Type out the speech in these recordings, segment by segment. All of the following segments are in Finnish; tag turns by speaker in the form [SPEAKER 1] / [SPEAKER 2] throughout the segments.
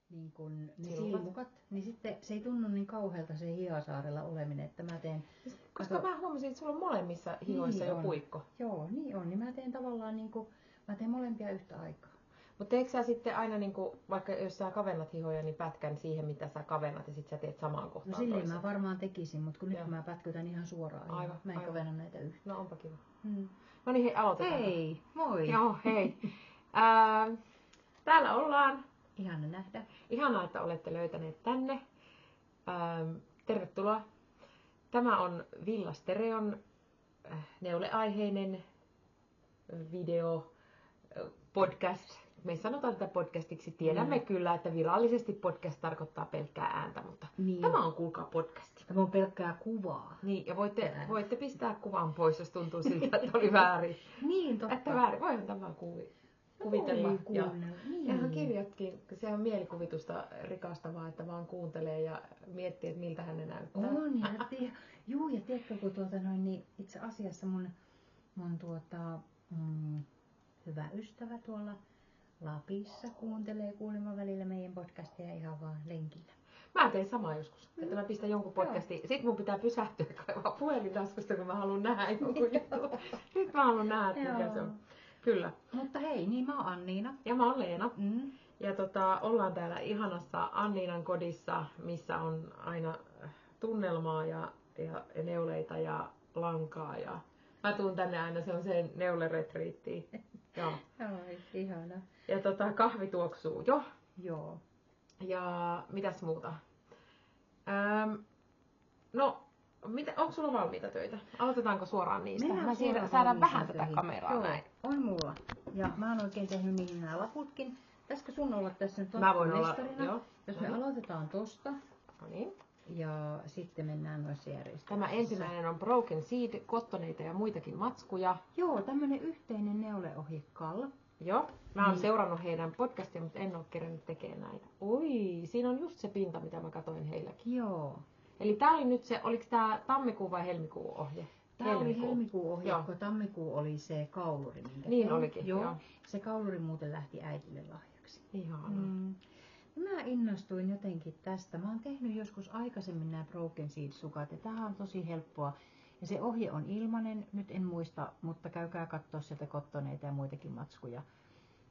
[SPEAKER 1] niin kun ne silmukat, niin sitten se ei tunnu niin kauhealta se Hiesaarella oleminen, että mä teen...
[SPEAKER 2] Koska mä huomasin, että sulla on molemmissa hihoissa
[SPEAKER 1] niin
[SPEAKER 2] jo puikko.
[SPEAKER 1] Joo, niin on, niin mä teen tavallaan niinku, mä teen molempia yhtä aikaa.
[SPEAKER 2] Mutta teekö sä sitten aina, niinku, vaikka jos sä kavennat hihoja, niin pätkän siihen, mitä sä kavennat ja sitten sä teet samaan kohtaan?
[SPEAKER 1] No silleen mä varmaan tekisin, mutta kun nyt mä pätkytän ihan suoraan.
[SPEAKER 2] Aivan,
[SPEAKER 1] mä en kavenna näitä yhtä.
[SPEAKER 2] No onpa kiva. No niin, hei, aloitetaan.
[SPEAKER 1] Hei, moi!
[SPEAKER 2] Joo, hei. Täällä ollaan.
[SPEAKER 1] Ihana nähdä.
[SPEAKER 2] Ihanaa, että olette löytäneet tänne. Tervetuloa. Tämä on Villa Stereon neuleaiheinen video podcast. Me sanotaan tätä podcastiksi. Tiedämme kyllä, että virallisesti podcast tarkoittaa pelkkää ääntä, mutta tämä on kuulkaa podcasti.
[SPEAKER 1] Tämä on pelkkää kuvaa.
[SPEAKER 2] Niin, ja voitte pistää kuvan pois, jos tuntuu siltä, että oli väärin.
[SPEAKER 1] Niin, totta.
[SPEAKER 2] Että väärin. Voihan tämä kuvitella. Ja ihan kirjatkin, se on mielikuvitusta rikastavaa, että vaan kuuntelee ja miettii, että miltä hän näyttää.
[SPEAKER 1] On, ja tiedätkö, kun niin itse asiassa mun hyvä ystävä tuolla Lapissa kuuntelee kuulemma välillä meidän podcastia ihan vaan lenkillä.
[SPEAKER 2] Mä teen samaa joskus, että mä pistän jonkun podcastin. Sitten mun pitää pysähtyä kaivaa puhelin taskusta, kun mä haluan nähdä jonkun jutun. Nyt mä haluan nähdä, että mikä se on. Kyllä.
[SPEAKER 1] Mutta hei, niin mä oon Anniina.
[SPEAKER 2] Ja mä oon Leena. Ja ollaan täällä ihanassa Anniinan kodissa, missä on aina tunnelmaa ja neuleita ja lankaa. Ja mä tuun tänne aina semmoiseen neuleretriittiin. Joo.
[SPEAKER 1] Ai, ihana.
[SPEAKER 2] Ja kahvi tuoksuu jo.
[SPEAKER 1] Joo.
[SPEAKER 2] Ja mitäs muuta? Onko sulla valmiita töitä? Aloitetaanko suoraan niistä? Mä saadaan vähän tätä kameraa.
[SPEAKER 1] Joo,
[SPEAKER 2] näin.
[SPEAKER 1] on mulla. Ja mä oon oikein tehnyt niihin nämä laputkin. Tästäkö sun olla tässä nyt
[SPEAKER 2] Mä voin olla,
[SPEAKER 1] mestarina?
[SPEAKER 2] joo.
[SPEAKER 1] Jos me aloitetaan tosta.
[SPEAKER 2] No niin.
[SPEAKER 1] Ja sitten mennään noissa järjestelmissä.
[SPEAKER 2] Tämä ensimmäinen on Broken Seed, kottoneita ja muitakin matskuja.
[SPEAKER 1] Joo, tämmönen yhteinen neuleohjekalla.
[SPEAKER 2] Joo, mä oon seurannut heidän podcastia, mutta en ole kerännyt tekemään näitä. Oi, siinä on just se pinta, mitä mä katsoin heilläkin.
[SPEAKER 1] Joo.
[SPEAKER 2] Eli tää oli nyt se, oliko tää tammikuun vai helmikuun ohje?
[SPEAKER 1] Tää oli helmikuun ohje, kun tammikuu oli se kauluri.
[SPEAKER 2] Niin olikin, joo.
[SPEAKER 1] Se kauluri muuten lähti äitille lahjaksi.
[SPEAKER 2] Ihanaa.
[SPEAKER 1] Mä innostuin jotenkin tästä. Mä oon tehnyt joskus aikaisemmin nämä Broken Seed-sukat ja tää on tosi helppoa. Ja se ohje on ilmanen, nyt en muista, mutta käykää katsoa sieltä kottoneita ja muitakin matskuja.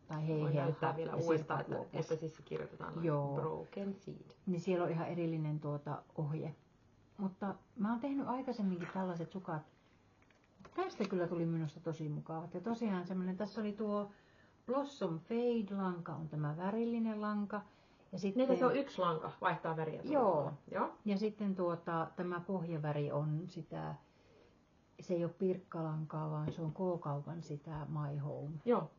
[SPEAKER 1] Tai
[SPEAKER 2] Voin näyttää vielä uudestaan, että siis kirjoitetaan Broken Seed.
[SPEAKER 1] Niin siellä on ihan erillinen ohje. Mutta mä oon tehnyt aikaisemminkin tällaiset sukat. Tästä kyllä tuli minusta tosi mukavat. Ja tosiaan semmoinen, tässä oli tuo Blossom Fade lanka, on tämä värillinen lanka. Ja sitten
[SPEAKER 2] se on yksi lanka, vaihtaa väriä.
[SPEAKER 1] Joo. Ja sitten tämä pohjaväri on sitä, se ei ole pirkkalankaa, vaan se on K-kaupan sitä My Home.
[SPEAKER 2] Joo.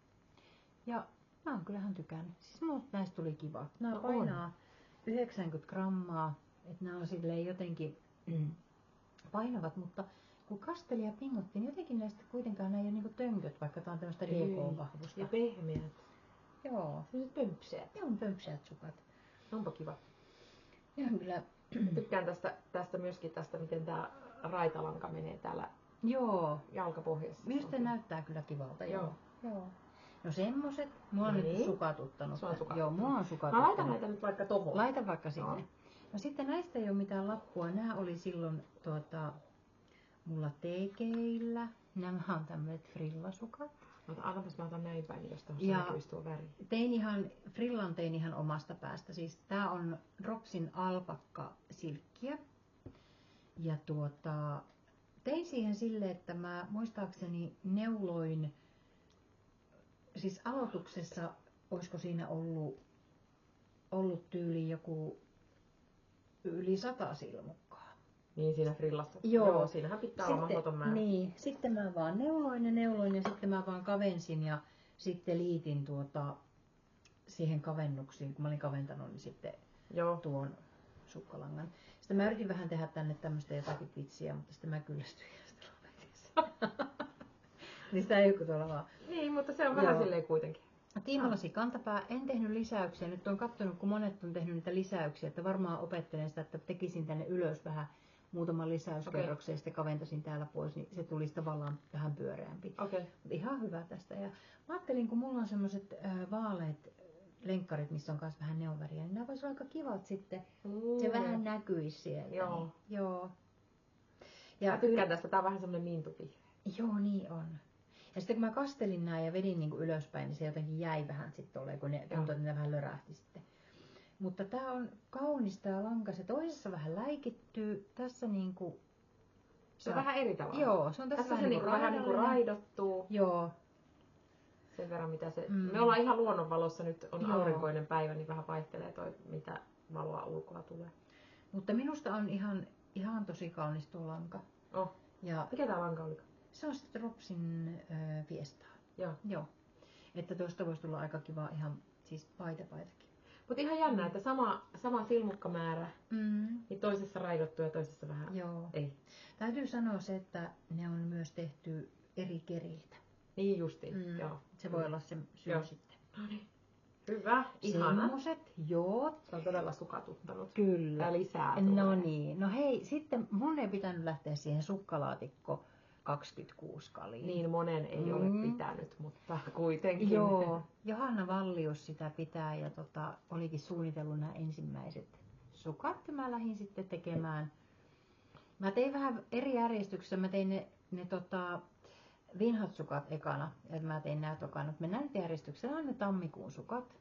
[SPEAKER 1] Ja mä oon kyllähän tykännyt. Siis musta näistä tuli kiva. Nämä painaa 90 grammaa, että nämä on silleen jotenkin painavat, mutta kun kasteli ja pingotti, niin jotenkin näistä kuitenkaan nämä ei ole niinku tönköt, vaikka tää on tämmöistä DK-vahvusta.
[SPEAKER 2] Ja pehmeät.
[SPEAKER 1] Joo.
[SPEAKER 2] Sellaiset pömpseät.
[SPEAKER 1] Joo, pömpseät sukat.
[SPEAKER 2] Onpa kiva.
[SPEAKER 1] Ihan kyllä.
[SPEAKER 2] Tykkään tästä myöskin tästä, miten tää raitalanka menee täällä jalkapohjassa.
[SPEAKER 1] Minusta näyttää kyllä kivalta. Joo. No semmoset. Mulla on nyt sukatuttanut. Joo, mulla on sukatuttanut.
[SPEAKER 2] Mä laitan näitä nyt vaikka tohon.
[SPEAKER 1] Laita vaikka sinne. No sitten näistä ei ole mitään lappua. Nämä oli silloin mulla tekeillä. Nämä on tämmöiset frillasukat.
[SPEAKER 2] Annapas mä otan näin päin, jos tuossa näkyisi tuo väri.
[SPEAKER 1] Frillan tein ihan omasta päästä. Siis tää on Dropsin alpakka silkkiä. Ja tein siihen silleen, että mä muistaakseni neuloin, siis aloituksessa, olisiko siinä ollut tyyli joku yli 100 silmukkaa.
[SPEAKER 2] Niin siinä frillassa. Joo, siinähän pitää olla mahdoton määrä.
[SPEAKER 1] Niin, sitten mä vaan neuloin ja sitten mä vaan kavensin ja sitten liitin siihen kavennuksiin, kun mä olin kaventanut, niin sitten tuon sukkalangan. Sitten mä yritin vähän tehdä tänne tämmöistä jotakin vitsiä, mutta sitten mä kyllästyin ja sitten lopetin. Niin sitä ei joku tuolla vaan.
[SPEAKER 2] Niin, mutta se on vähän silleen kuitenkin.
[SPEAKER 1] Tiimalasi kantapää. En tehnyt lisäyksiä. Nyt on katsonut, kun monet on tehnyt niitä lisäyksiä, että varmaan opettelen sitä, että tekisin tänne ylös vähän muutaman lisäyskerroksen ja sitten kaventasin täällä pois, niin se tulisi tavallaan vähän pyöreämpi.
[SPEAKER 2] Okay.
[SPEAKER 1] Ihan hyvä tästä. Ja mä ajattelin, kun mulla on semmoiset vaaleat lenkkarit, missä on myös vähän neonväriä, niin nämä voisi olla aika kivat sitten. Se vähän näkyisi sieltä.
[SPEAKER 2] Joo.
[SPEAKER 1] Niin, joo.
[SPEAKER 2] Ja mä tykkään tästä, tää on vähän semmonen mintuvihreä.
[SPEAKER 1] Joo, niin on. Ja sitten kun mä kastelin nää ja vedin niinku ylöspäin, niin se jotenkin jäi vähän sitten tolleen, kun ne tuntui, että ne vähän lörähti sitten. Mutta tää on kaunis tää lanka, se toisessa vähän läikittyy, tässä niinku...
[SPEAKER 2] Se on vähän eri tavalla.
[SPEAKER 1] Joo, se on tässä
[SPEAKER 2] se vähän niinku raidottuu.
[SPEAKER 1] Joo.
[SPEAKER 2] Sen verran mitä se... Me ollaan ihan luonnonvalossa, nyt on aurinkoinen päivä, niin vähän vaihtelee toi, mitä valoa ulkoa tulee.
[SPEAKER 1] Mutta minusta on ihan tosi kaunis tuo lanka.
[SPEAKER 2] Oh.
[SPEAKER 1] Ja
[SPEAKER 2] mikä tää lanka oli?
[SPEAKER 1] Se on sitten Dropsin Fiestaa.
[SPEAKER 2] Joo.
[SPEAKER 1] Että tuosta voisi tulla aika kiva ihan siis paitakin.
[SPEAKER 2] Mutta ihan jännä, että sama silmukkamäärä, niin toisessa raidottu ja toisessa vähän ei.
[SPEAKER 1] Täytyy sanoa se, että ne on myös tehty eri keriltä.
[SPEAKER 2] Niin justiin, joo.
[SPEAKER 1] Se voi olla se syy sitten.
[SPEAKER 2] No niin. Hyvä, ihana.
[SPEAKER 1] Semmoset, joo.
[SPEAKER 2] Se on todella sukatuttanut.
[SPEAKER 1] Kyllä.
[SPEAKER 2] Ja lisää
[SPEAKER 1] tulee. No niin, no hei, sitten mun ei pitänyt lähteä siihen sukkalaatikko 26 kaliin.
[SPEAKER 2] Niin monen ei ole pitänyt, mutta kuitenkin.
[SPEAKER 1] Joo, Johanna Vallius sitä pitää ja olikin suunnitellut nämä ensimmäiset sukat ja mä lähdin sitten tekemään. Mä tein vähän eri järjestyksessä, mä tein ne vinhat sukat ekana ja mä tein nämä tokana. Mennään nyt järjestyksessä, on ne tammikuun sukat.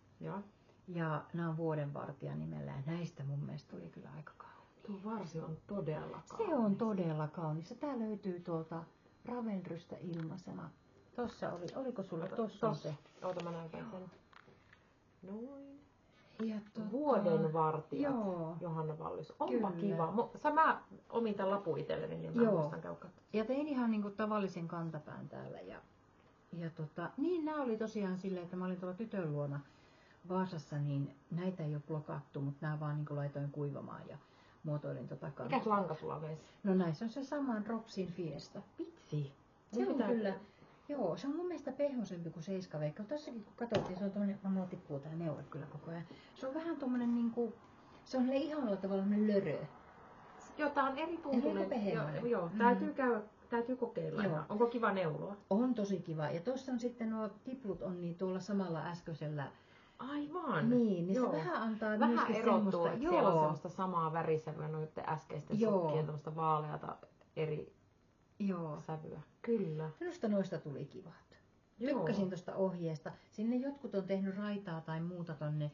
[SPEAKER 1] Ja nämä on vuodenvartija nimellä ja näistä mun mielestä tuli kyllä aika kaunis.
[SPEAKER 2] Tuo varsi on todella kaunis.
[SPEAKER 1] Se on todella kaunis. Tää löytyy tuolta Ravelrystä ilmaisena. Tossa oliko sulla tossa se?
[SPEAKER 2] Oota mä näytän sen. Noin.
[SPEAKER 1] Ja
[SPEAKER 2] vuodenvartijat, Johanna Vallius. Onpa kiva. Mä omin tämän lapun itselleni, niin mä muistan käydä katsomaan.
[SPEAKER 1] Ja tein ihan niinku tavallisen kantapään täällä. Niin nämä oli tosiaan silleen, että mä olin tuolla tytön luona Vaasassa, niin näitä ei ole blokattu, mutta nämä vaan niinku laitoin kuivamaan ja muotoilin kantapää.
[SPEAKER 2] Mikäs lanka sulla veisi?
[SPEAKER 1] No näissä on se sama Dropsin Fiesta.
[SPEAKER 2] Vitsi.
[SPEAKER 1] Se on kyllä. Joo, se on mun mielestä pehmoisempi kuin 7 veikka. Tossakin kun katsottiin, se on tommonen, mulla tippuu tää neule kyllä koko ajan. Se on vähän tommonen niinku, se on ihanalla tavalla lörö.
[SPEAKER 2] Joo, tää on eri tuntunen. Joo, täytyy kokeilla.
[SPEAKER 1] Joo.
[SPEAKER 2] Onko kiva neuloa?
[SPEAKER 1] On tosi kiva. Ja tossa on sitten nuo tiplut on niin tuolla samalla äskeisellä.
[SPEAKER 2] Aivan.
[SPEAKER 1] Niin se vähän antaa
[SPEAKER 2] vähän erottuu, että siellä on semmoista samaa värisävyä noiden äskeisten sukkien, tämmöistä vaaleata eri sävyä. Kyllä.
[SPEAKER 1] Minusta noista tuli kivat. Tykkäsin tosta ohjeesta. Sinne jotkut on tehnyt raitaa tai muuta tonne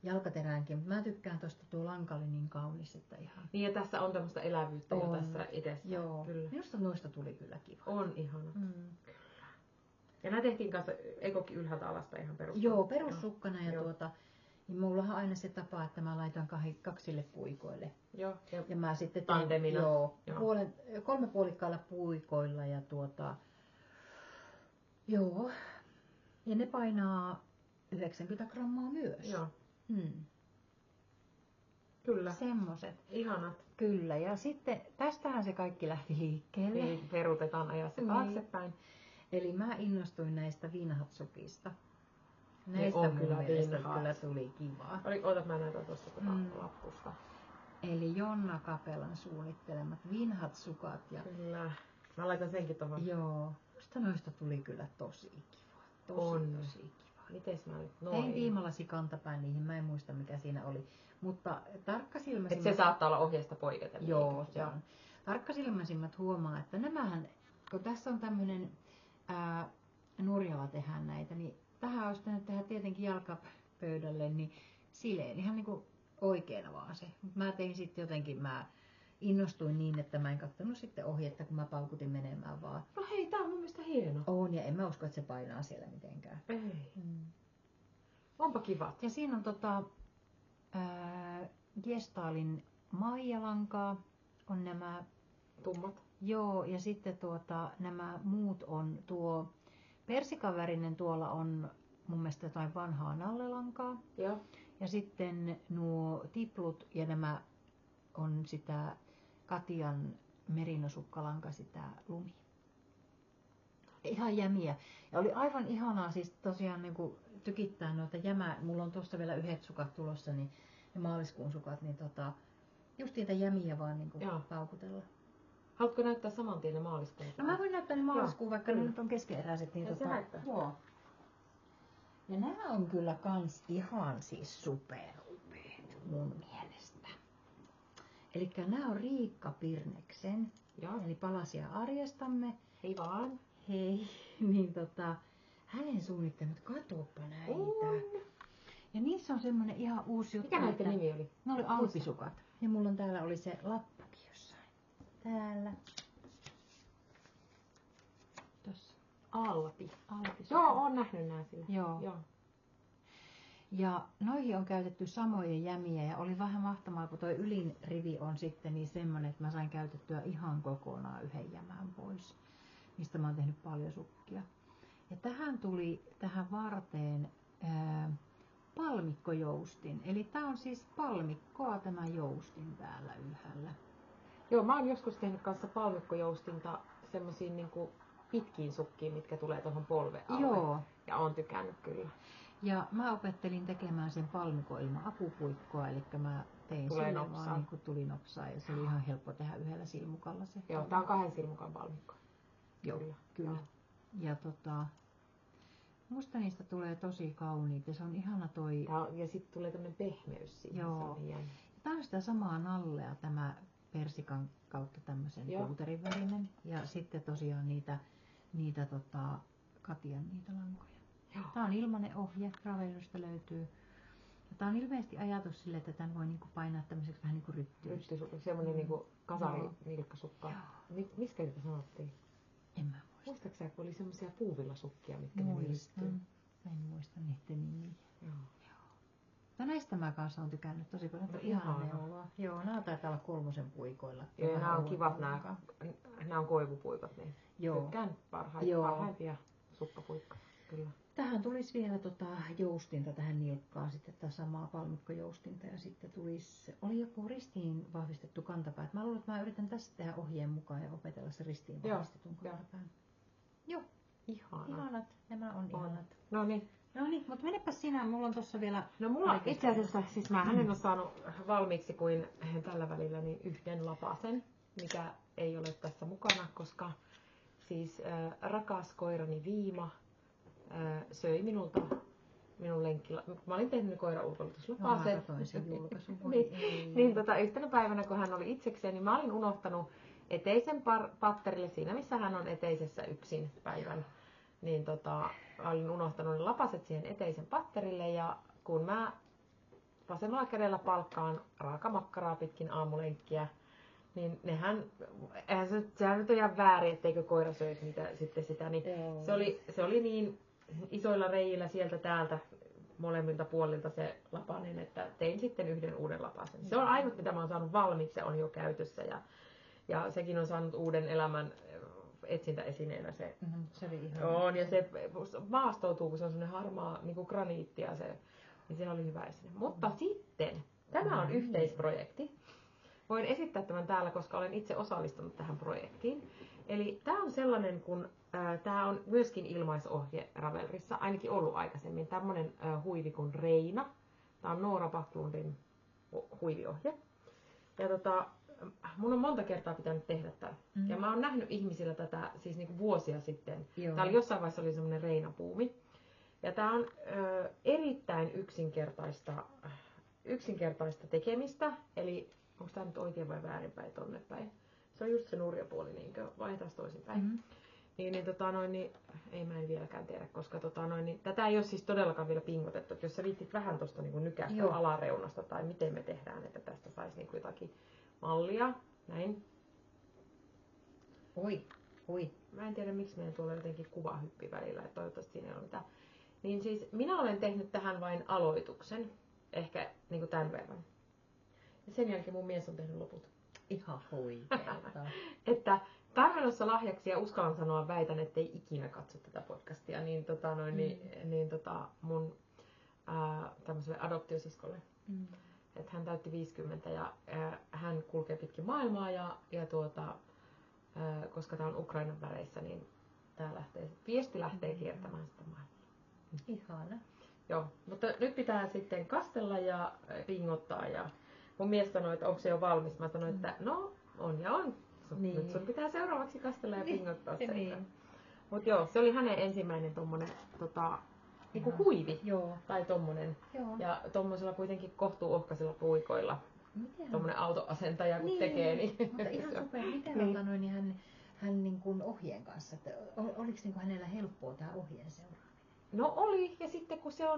[SPEAKER 1] jalkateräänkin, mutta mä tykkään tosta, tuo lanka oli niin kaunis, että ihan...
[SPEAKER 2] Niin ja tässä on tämmöistä elävyyttä jo tässä edessä.
[SPEAKER 1] Joo. Kyllä. Minusta noista tuli kyllä kiva.
[SPEAKER 2] On ihana. Kyllä. Ja nämä tehtiin kanssa, eikökin ylhäältä alasta ihan perussukkana?
[SPEAKER 1] Joo, perussukkana ja niin mullahan on aina se tapa, että mä laitan kaksille puikoille.
[SPEAKER 2] Joo.
[SPEAKER 1] Ja mä sitten
[SPEAKER 2] tandemina.
[SPEAKER 1] Kolme puolikkailla puikoilla ja Ja ne painaa 90 grammaa myös.
[SPEAKER 2] Joo. Kyllä.
[SPEAKER 1] Semmoset.
[SPEAKER 2] Ihanat.
[SPEAKER 1] Kyllä. Ja sitten tästähän se kaikki lähti liikkeelle.
[SPEAKER 2] Niin, peruutetaan ajassa taaksepäin.
[SPEAKER 1] Eli mä innostuin näistä vinhatsukista. Näistä mun mielestä kyllä tuli kivaa.
[SPEAKER 2] Oota, mä näytän tuosta lappusta.
[SPEAKER 1] Eli Jonna Kapelan suunnittelemat vinhatsukat. Ja...
[SPEAKER 2] Kyllä. Mä laitan senkin tohon.
[SPEAKER 1] Joo. Musta noista tuli kyllä tosi kiva. Tosi kiva.
[SPEAKER 2] Mites mä nyt?
[SPEAKER 1] Tein tiimalasi kantapäin niihin, mä en muista mikä siinä oli. Mutta tarkkasilmäisimmät...
[SPEAKER 2] Se saattaa olla ohjeesta poiketen.
[SPEAKER 1] Joo, se on. Tarkkasilmäisimmät huomaa, että nämähän, kun tässä on tämmönen nurjalla tehdään näitä, niin tähän olisi pitänyt tehdä tietenkin jalkapöydälle, niin sileen ihan niin kuin oikeena vaan se. Mä tein sitten jotenkin, mä innostuin niin, että mä en katsonut sitten ohjetta, kun mä paukutin menemään vaan.
[SPEAKER 2] No hei, tää on mun mielestä hieno.
[SPEAKER 1] On, ja en mä usko, että se painaa siellä mitenkään.
[SPEAKER 2] Ei. Onpa kivat.
[SPEAKER 1] Ja siinä on Gestalin maijalankaa, on nämä
[SPEAKER 2] tummat.
[SPEAKER 1] Joo, ja sitten nämä muut on tuo persikavärinen, tuolla on mun mielestä jotain vanhaa nallelankaa.
[SPEAKER 2] Joo.
[SPEAKER 1] Ja sitten nuo tiplut ja nämä on sitä Katian merinosukkalanka, sitä lumi. Ihan jämiä. Ja oli aivan ihanaa siis tosiaan niin kuin tykittää noita jämää. Mulla on tuossa vielä 1 sukat tulossa, niin ne maaliskuun sukat, niin just niitä jämiä vaan niin kuin paukutella.
[SPEAKER 2] Haluatko näyttää saman tien ne maaliskuun?
[SPEAKER 1] No mä voin näyttää ne maaliskuun, vaikka ne nyt on keskeeräiset. Niin
[SPEAKER 2] se näyttää.
[SPEAKER 1] Joo. Ja nämä on kyllä kans ihan siis superupeet mun mielestä. Eli nämä on Riikka Pirneksen, eli Palasia arjestamme.
[SPEAKER 2] Hei vaan.
[SPEAKER 1] Hei, niin hänen suunnittelut, katoppa näitä. Ja niissä on semmonen ihan uusi juttu.
[SPEAKER 2] Mikä näiden nimi oli?
[SPEAKER 1] Ne oli alpisukat. Ja mulla on täällä oli se lappukin jossain. Täällä. Tossa. Alpisukat.
[SPEAKER 2] Joo, oon nähnyt nää sillä.
[SPEAKER 1] Joo. Ja noihin on käytetty samoja jämiä ja oli vähän mahtavaa, kun toi ylin rivi on sitten niin semmonen, että mä sain käytettyä ihan kokonaan yhden jämän pois. Mistä mä oon tehnyt paljon sukkia. Ja tähän tuli tähän varteen palmikkojoustin. Eli tää on siis palmikkoa tämä joustin täällä ylhäällä.
[SPEAKER 2] Joo, mä oon joskus tehnyt kanssa palmikkojoustinta semmosiin niinku pitkiin sukkiin, mitkä tulee tuohon polven alle.
[SPEAKER 1] Joo.
[SPEAKER 2] Ja oon tykännyt kyllä.
[SPEAKER 1] Ja mä opettelin tekemään sen palmikon ilman apupuikkoa, eli mä tein sille vaan niin kuin tuli nopsaa ja se oli ihan helppo tehdä yhdellä silmukalla se.
[SPEAKER 2] Joo, tää on 2 silmukan palmikko.
[SPEAKER 1] Joo, kyllä. Ja musta niistä tulee tosi kauniita. Se on ihana toi.
[SPEAKER 2] Ja sitten tulee tämmönen pehmeys siihen.
[SPEAKER 1] Joo. Tää on sitä samaa nallea tämä persikan kautta tämmöisen puuterin värinen. Ja sitten tosiaan niitä Katian niitä lankoja. Joo. Tää on ilmainen ohje, Ravellosta löytyy. Ja tää on ilmeisesti ajatus sille, että tämän voi niinku painaa tämmöiseksi vähän niinku ryttyys.
[SPEAKER 2] Semmonen niinku kasarinilkkasukka. Miskä niitä sanottiin?
[SPEAKER 1] En mä muista.
[SPEAKER 2] Muistaakseni, kun oli semmosia puuvillasukkia, mitkä
[SPEAKER 1] muistan. En muista niiden nimiä. Joo. Ja näistä mä kanssa oon tykännyt tosi paljon. No, ihana neuloa. Joo, nää taitaa olla 3 puikoilla.
[SPEAKER 2] Joo, nää on kivat nää on koivupuikot. Niin tykkään parhaimpia sukkapuikkoja. Kyllä.
[SPEAKER 1] Tähän tulisi vielä joustinta tähän nilkkaan, sitten tätä samaa palmikkojoustinta ja sitten tulisi, oli joku ristiin vahvistettu kantapää. Mä luulen, että mä yritän tästä tehdä ohjeen mukaan ja opetella se ristiin vahvistetun kantapään. Joo. Ihanat. Nämä on ihanat.
[SPEAKER 2] No niin,
[SPEAKER 1] mutta menepä sinä, mulla on tossa vielä...
[SPEAKER 2] No mulla itse asiassa, siis mä en ole saanut valmiiksi kuin tällä välillä niin yhden lapasen, mikä ei ole tässä mukana, koska siis rakas koirani Viima söi minulta minun lenkillä. Mä olin tehnyt koiraulkoilutuslapasen. Yhtenä päivänä, kun hän oli itsekseen, niin mä olin unohtanut eteisen patterille siinä, missä hän on eteisessä yksin päivän. Niin olin unohtanut ne lapaset siihen eteisen patterille ja kun mä vasemmalla kädellä palkkaan raakamakkaraa pitkin aamulenkkiä, niin sehän nyt on ihan väärin, etteikö koira söisi sitten sitä, niin se oli niin isoilla reiillä sieltä täältä molemmilta puolilta se lapanen, että tein sitten yhden uuden lapasen. Se on ainut, mitä mä oon saanut valmiiksi, se on jo käytössä ja sekin on saanut uuden elämän etsintäesineenä se.
[SPEAKER 1] Se oli ihan
[SPEAKER 2] on, ja se maastoutuu, kun se on semmoinen harmaa niin kuin graniittia, niin se oli hyvä esine. Mutta sitten, tämä on yhteisprojekti. Voin esittää tämän täällä, koska olen itse osallistunut tähän projektiin. Eli tämä on sellainen, kun tämä on myöskin ilmaisohje Ravelrissa, ainakin ollut aikaisemmin, tämmöinen huivi kuin Reina. Tämä on Noora Backlundin huiviohje. Ja mun on monta kertaa pitänyt tehdä tämä. Ja mä oon nähnyt ihmisillä tätä siis niinku vuosia sitten. Tää oli jossain vaiheessa oli semmoinen Reina-puumi. Ja tää on erittäin yksinkertaista tekemistä. Eli onko tää nyt oikein vai väärinpäin tonne päin? Se on just se nurjapuoli, niinkö? Vaihdetaan toisinpäin. Niin, ei mä en vieläkään tiedä, koska tätä ei ole siis todellakaan vielä pingotettu. Että jos sä viittit vähän tosta niin nykästä alareunasta tai miten me tehdään, että tästä saisi niin jotakin mallia. Näin.
[SPEAKER 1] Oi.
[SPEAKER 2] Mä en tiedä, miksi meidän tuolla jotenkin kuva hyppi välillä, että toivottavasti siinä ei ole mitään. Niin siis minä olen tehnyt tähän vain aloituksen, ehkä niin kuin tämän verran. Ja sen jälkeen mun mies on tehnyt loput.
[SPEAKER 1] Ihan huikeeta.
[SPEAKER 2] Että tarmennossa lahjaksi, ja uskallan sanoa, väitän, ettei ikinä katso tätä podcastia, niin, mun tämmöiselle adoptiosiskolle. Että hän täytti 50 ja hän kulkee pitkin maailmaa koska tämä on Ukrainan väreissä, niin viesti lähtee kiertämään sitä maailmaa.
[SPEAKER 1] Ihana.
[SPEAKER 2] Joo, mutta nyt pitää sitten kastella ja pingottaa ja mun mies sanoi, että onko se jo valmis. Mä sanoin, että no on ja on. Nyt sun pitää seuraavaksi kastella ja pingottaa se. Mutta joo, se oli hänen ensimmäinen tommonen niinku huivi.
[SPEAKER 1] Joo.
[SPEAKER 2] Tai tommonen.
[SPEAKER 1] Joo.
[SPEAKER 2] Ja tommosella kuitenkin kohtuuohkaisilla puikoilla.
[SPEAKER 1] Miten?
[SPEAKER 2] Tommonen autoasentaja kun tekee. Niin.
[SPEAKER 1] Mutta ihan super, miten niin. hän niin kuin ohjeen kanssa, että oliko niin kuin hänellä helppoa tämä ohjeen seuraaminen?
[SPEAKER 2] No oli, ja sitten kun se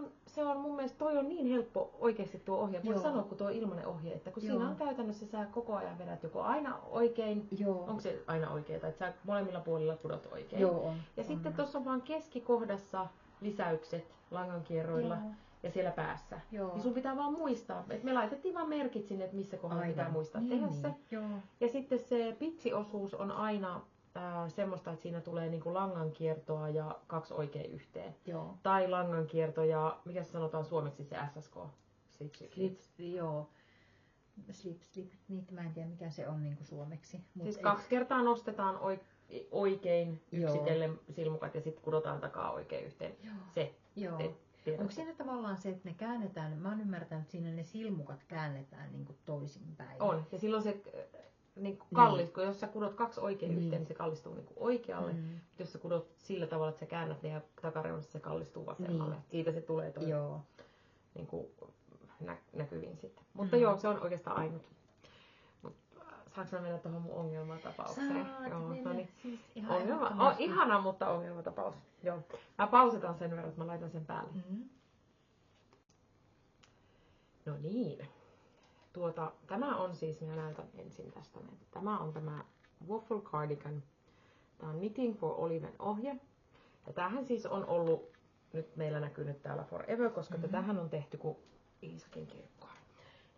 [SPEAKER 2] on mun mielestä, toi on niin helppo oikeasti tuo ohje, voi sanoa kun tuo ilmainen ohje, että kun siinä on käytännössä sä koko ajan vedät joko aina oikein, onko se aina oikein, tai että sä molemmilla puolilla kudot oikein.
[SPEAKER 1] Joo, on.
[SPEAKER 2] Ja sitten tuossa on vaan keskikohdassa lisäykset langankierroilla ja siellä päässä. Niin sun pitää vaan muistaa, että me laitettiin vaan merkit sinne, että missä kohdalla pitää muistaa tehdä se.
[SPEAKER 1] Joo.
[SPEAKER 2] Ja sitten se pitsiosuus on aina semmoista, että siinä tulee niinku langankiertoa ja 2 oikein yhteen.
[SPEAKER 1] Joo.
[SPEAKER 2] Tai langankierto ja, mikä se sanotaan suomeksi se SSK?
[SPEAKER 1] Slip, joo. Slip, niitä mä en tiedä mikä se on niinku suomeksi.
[SPEAKER 2] Siis 2 kertaa nostetaan oikein yksitellen silmukat ja sitten kudotaan takaa oikein yhteen.
[SPEAKER 1] Joo.
[SPEAKER 2] Se.
[SPEAKER 1] Joo. Onko siinä tavallaan se, että ne käännetään, mä oon ymmärtänyt, että siinä ne silmukat käännetään niinku toisinpäin.
[SPEAKER 2] On, ja silloin se niin kallistuu, jos sä kudot 2 oikein yhteen, niin se kallistuu niin oikealle. Jos sä kudot sillä tavalla, että sä käännät ne ja takareunassa se kallistuu vasemmalle. Siitä se tulee toi niin kuin näkyviin sitten. Mutta joo, se on oikeastaan ainut. Saanko mä mennä tuohon mun ongelmatapaukseen?
[SPEAKER 1] Saat
[SPEAKER 2] mennä,
[SPEAKER 1] siis
[SPEAKER 2] ihan ihana, mutta ongelmatapaus. Joo. Mä pausetan sen verran, että mä laitan sen päälle. No niin. Tämä on siis, minä näytän ensin tästä. Tämä on tämä Waffle Cardigan. Tämä on Knitting for Oliven ohje. Ja tämähän siis on ollut nyt meillä näkynyt täällä forever, koska tätähän on tehty kuin Iisakin kirkkoa.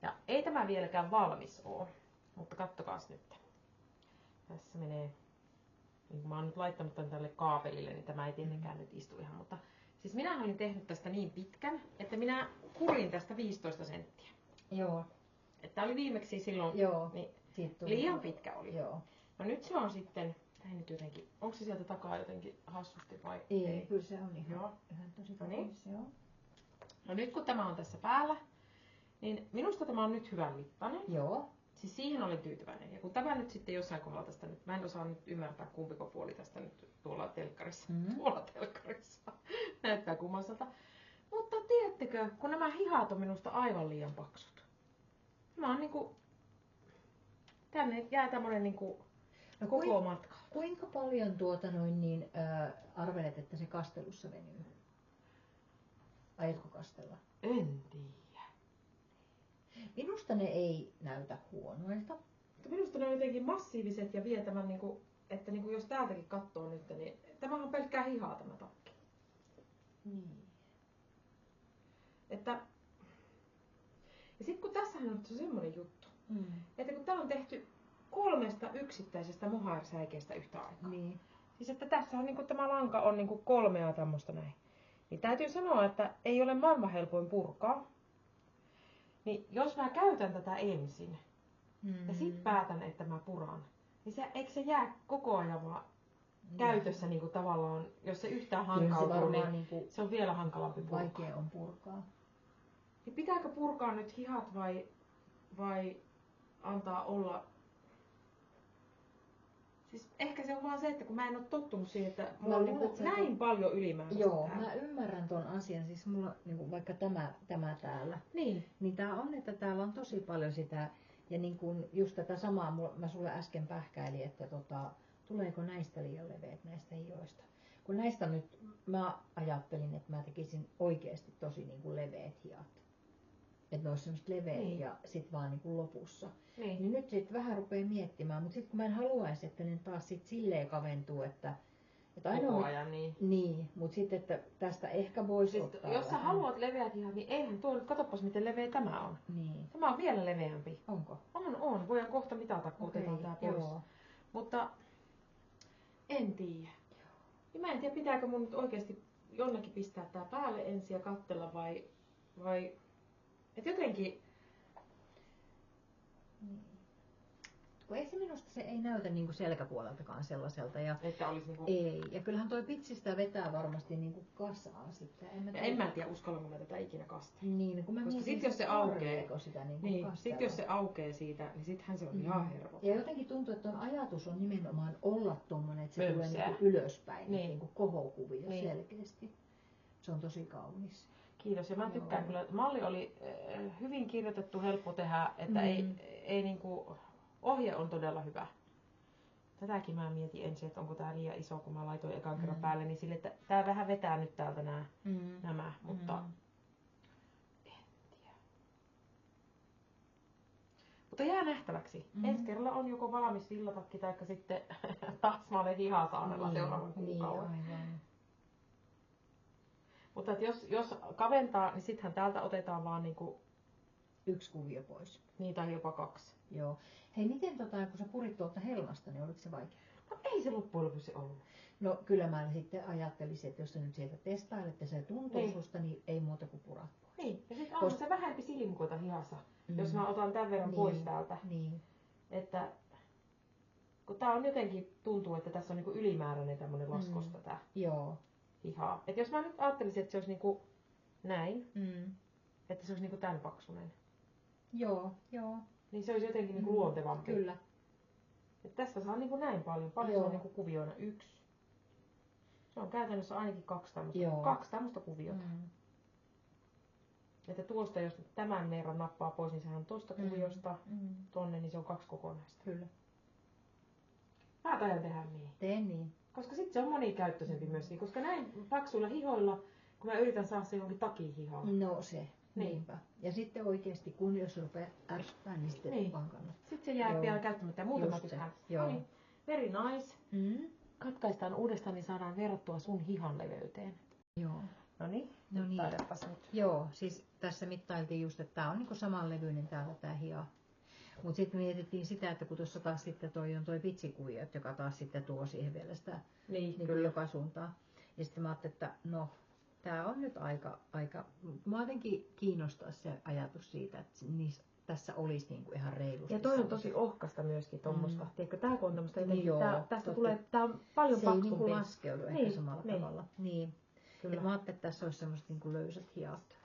[SPEAKER 2] Ja ei tämä vieläkään valmis ole, mutta kattokaas nyt. Tässä menee, niin kun mä oon nyt laittanut tämän tälle kaapelille, niin tämä ei tietenkään nyt istu ihan, mutta siis minä olin tehnyt tästä niin pitkän, että minä kurin tästä 15 senttiä.
[SPEAKER 1] Joo.
[SPEAKER 2] Että oli viimeksi silloin, niin liian pitkä oli.
[SPEAKER 1] Joo.
[SPEAKER 2] No nyt se on sitten, nyt jotenkin, onko se sieltä takaa jotenkin hassusti vai
[SPEAKER 1] ei? Kyllä se on ihan tosi
[SPEAKER 2] kaunis. No nyt kun tämä on tässä päällä, niin minusta tämä on nyt hyvän mittainen.
[SPEAKER 1] Joo.
[SPEAKER 2] Siis siihen olin tyytyväinen. Ja kun tämä nyt sitten jossain kohdalla tästä nyt, mä en osaa nyt ymmärtää kumpiko puoli tästä nyt tuolla telkkarissa. Tuolla telkkarissa. Näyttää kummalliselta. Mutta tiedättekö, kun nämä hihat on minusta aivan liian paksut. Mä oon niinku, tänne jää tämmönen niinku koko matka.
[SPEAKER 1] Kuinka paljon arvelet, että se kastelussa venyy? Aiotko kastella?
[SPEAKER 2] En tiedä.
[SPEAKER 1] Minusta ne ei näytä huonoilta.
[SPEAKER 2] Minusta ne on jotenkin massiiviset ja vie tämän, niinku, että niinku jos täältäkin katsoo nyt, niin tämä on pelkkää hihaa tämä takki.
[SPEAKER 1] Niin.
[SPEAKER 2] Että, ja sitten kun tässähän on semmoinen juttu, että kun tää on tehty 3 yksittäisestä mohairsäikeestä yhtä aikaa.
[SPEAKER 1] Niin.
[SPEAKER 2] Siis että tässä on niinku, tämä lanka on niinku 3 tämmöstä näin. Niin täytyy sanoa, että ei ole maailman helpoin purkaa. Niin jos mä käytän tätä ensin ja sit päätän, että mä puran, niin eikö se jää koko ajan vaan käytössä niinku tavallaan, jos se yhtään hankautuu, niin se on vielä hankalampi purkaa.
[SPEAKER 1] Vaikea on purkaa.
[SPEAKER 2] Niin pitääkö purkaa nyt hihat vai antaa olla? Siis ehkä se on vaan se, että kun mä en ole tottunut siihen, että mulla on niinku näin paljon ylimääräistä.
[SPEAKER 1] Joo, mä ymmärrän ton asian. Siis mulla niinku vaikka tämä täällä. Niin tää on, että täällä on tosi paljon sitä. Ja niin kun just tätä samaa mä sulle äsken pähkäilin, että tuleeko näistä liian leveät näistä hioista. Kun näistä nyt mä ajattelin, että mä tekisin oikeasti tosi niinku leveät hiat. Että ne olisi semmoset leveät ja sit vaan niinku lopussa. Niin nyt sit vähän rupee miettimään, mutta sit kun mä en haluaisi, että ne taas sit silleen kaventuu, että ainoa
[SPEAKER 2] koko ajan
[SPEAKER 1] niin, mutta sitten että tästä ehkä voisi
[SPEAKER 2] siis
[SPEAKER 1] ottaa
[SPEAKER 2] jos sä haluat leveät hihat, niin eihän tuo nyt, katsopas miten leveä tämä on.
[SPEAKER 1] Niin.
[SPEAKER 2] Tämä on vielä leveämpi.
[SPEAKER 1] Onko?
[SPEAKER 2] On. Voidaan kohta mitata, kun otetaan tää pois.
[SPEAKER 1] Joo.
[SPEAKER 2] Mutta en tiedä. Niin mä en tiedä, pitääkö mun nyt oikeasti jonnekin pistää tää päälle ensin ja katsella vai et jotenkin.
[SPEAKER 1] Kun ei se minusta se ei näytä niinku selkäpuoleltakaan sellaiselta. Ja
[SPEAKER 2] että olisi niinku.
[SPEAKER 1] Ei. Ja kyllähän toi pitsistä vetää varmasti niinku kasaan sitten.
[SPEAKER 2] En mä tiedä, uskallanko mä tätä ikinä kastaa.
[SPEAKER 1] Niin, kun mä
[SPEAKER 2] koska sit jos se aukeaa,
[SPEAKER 1] sitä
[SPEAKER 2] sit jos se aukeaa siitä, niin sittenhän se on ihan hervotta.
[SPEAKER 1] Ja jotenkin tuntuu, että ton ajatus on nimenomaan olla tommonen, että se tulee niinku ylöspäin, niinku kohokuvio selkeästi. Se on tosi kaunis.
[SPEAKER 2] Kiitos. Ja mä tykkään kyllä. Malli oli hyvin kirjoitettu, helppo tehdä, että ei niinku, ohje on todella hyvä. Tätäkin mä mietin ensin, että onko tää liian iso, kun mä laitoin ekan kerran päälle, niin sille, että tää vähän vetää nyt täältä nämä, mutta en tiedä. Mutta jää nähtäväksi. Ensi kerralla on joko valmis villatakki tai sitten Tasmanen hihasaarella seuraavan kuukauden.
[SPEAKER 1] Aivan.
[SPEAKER 2] Mutta jos kaventaa, niin sittenhän täältä otetaan vaan niinku
[SPEAKER 1] 1 kuvio pois.
[SPEAKER 2] Niin, tai jopa 2.
[SPEAKER 1] Joo. Hei, miten kun sä purit tuolta helmasta, niin oliko se vaikea?
[SPEAKER 2] No ei se loppujen lopuksi ollut.
[SPEAKER 1] No kyllä mä sitten ajattelisin, että jos sä nyt sieltä testailet ja se tuntuu susta, niin ei muuta kuin purat pois.
[SPEAKER 2] Niin, ja sitten on se vähempi silmukoita hihassa, jos mä otan tämän verran pois täältä.
[SPEAKER 1] Niin.
[SPEAKER 2] Että kun tää on jotenkin, tuntuu, että tässä on niinku ylimääräinen tämmönen laskosta tää hiha. Et jos mä nyt ajattelisin, että se olisi niinku näin, että se olisi niinku tän paksunen.
[SPEAKER 1] Joo.
[SPEAKER 2] Niin se olisi jotenkin niinku luontevampi.
[SPEAKER 1] Kyllä.
[SPEAKER 2] Et tästä saa niinku näin paljon se on niinku kuvioina 1. Se on käytännössä ainakin 2 tämmöistä kuviota. Että tuosta, jos tämän verran nappaa pois, niin sehän on tosta kuviosta tonne, niin se on 2 kokonaista.
[SPEAKER 1] Kyllä.
[SPEAKER 2] Mä taidan tehdä niin.
[SPEAKER 1] Tee niin.
[SPEAKER 2] Koska sitten se on monikäyttöisempi myöskin, koska näin paksuilla hihoilla, kun mä yritän saada se johonkin takihihaan.
[SPEAKER 1] No se. Niinpä. Ja sitten oikeesti, kun jos rupeaa ärsyttää, niin sitten vaan kannattaa.
[SPEAKER 2] Sitten se jää vielä käyttämättä ja muutama tykkään.
[SPEAKER 1] Joo.
[SPEAKER 2] Very nice. Katkaistaan uudestaan, niin saadaan verrattua sun hihan leveyteen.
[SPEAKER 1] Joo.
[SPEAKER 2] Noniin.
[SPEAKER 1] Joo, siis tässä mittailtiin just, että tää on niinku samanlevyinen täällä tää hiha. Mut sitten mietittiin sitä, että kun tuossa taas sitten on toi pitsikuvio, joka taas sitten tuo siihen vielä sitä niinku joka suuntaan. Ja sitten mä ajattelin, että no, tää on nyt aika mä jotenkin kiinnostaa se ajatus siitä, että tässä olisi niinku ihan reilusti.
[SPEAKER 2] Ja toi on tosi ohkasta myöskin tommosta. Tiedätkö, tää kun on tämmöstä jotenkin, tästä tulee, tää on paljon paksumpi.
[SPEAKER 1] Se ei niinku laskeudu ehkä samalla tavalla. Niin. Et mä ajattelin, että tässä olisi semmoiset niinku löysät hiat.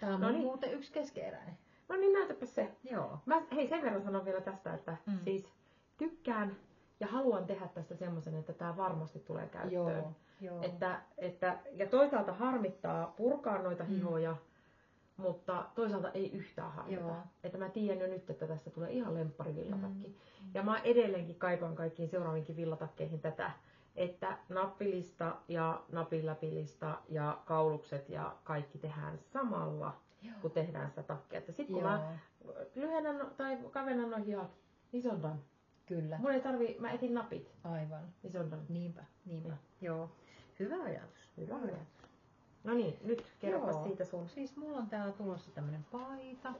[SPEAKER 1] Tää on muuten yksi keskeeräinen.
[SPEAKER 2] No niin, näytäpä se.
[SPEAKER 1] Joo.
[SPEAKER 2] Mä sen verran sanon vielä tästä, että siis tykkään ja haluan tehdä tästä semmoisen, että tää varmasti tulee käyttöön.
[SPEAKER 1] Joo.
[SPEAKER 2] Ja toisaalta harmittaa purkaa noita hihoja, mutta toisaalta ei yhtään harmita. Että mä tiedän jo nyt, että tästä tulee ihan lempparivillatakki. Ja mä edelleenkin kaipaan kaikkiin seuraavinkin villatakkeihin tätä, että nappilista ja napinläpilista ja kaulukset ja kaikki tehdään samalla, kun tehdään sitä takkia. Että sit kun mä lyhennän tai kavennan noin hihat, niin se on done.
[SPEAKER 1] Kyllä.
[SPEAKER 2] Mun ei tarvii, mä etin napit.
[SPEAKER 1] Aivan.
[SPEAKER 2] Niin se on done.
[SPEAKER 1] Niinpä. Joo. Hyvä ajatus.
[SPEAKER 2] No niin, nyt kerropas siitä sun.
[SPEAKER 1] Siis mulla on täällä tulossa tämmönen paita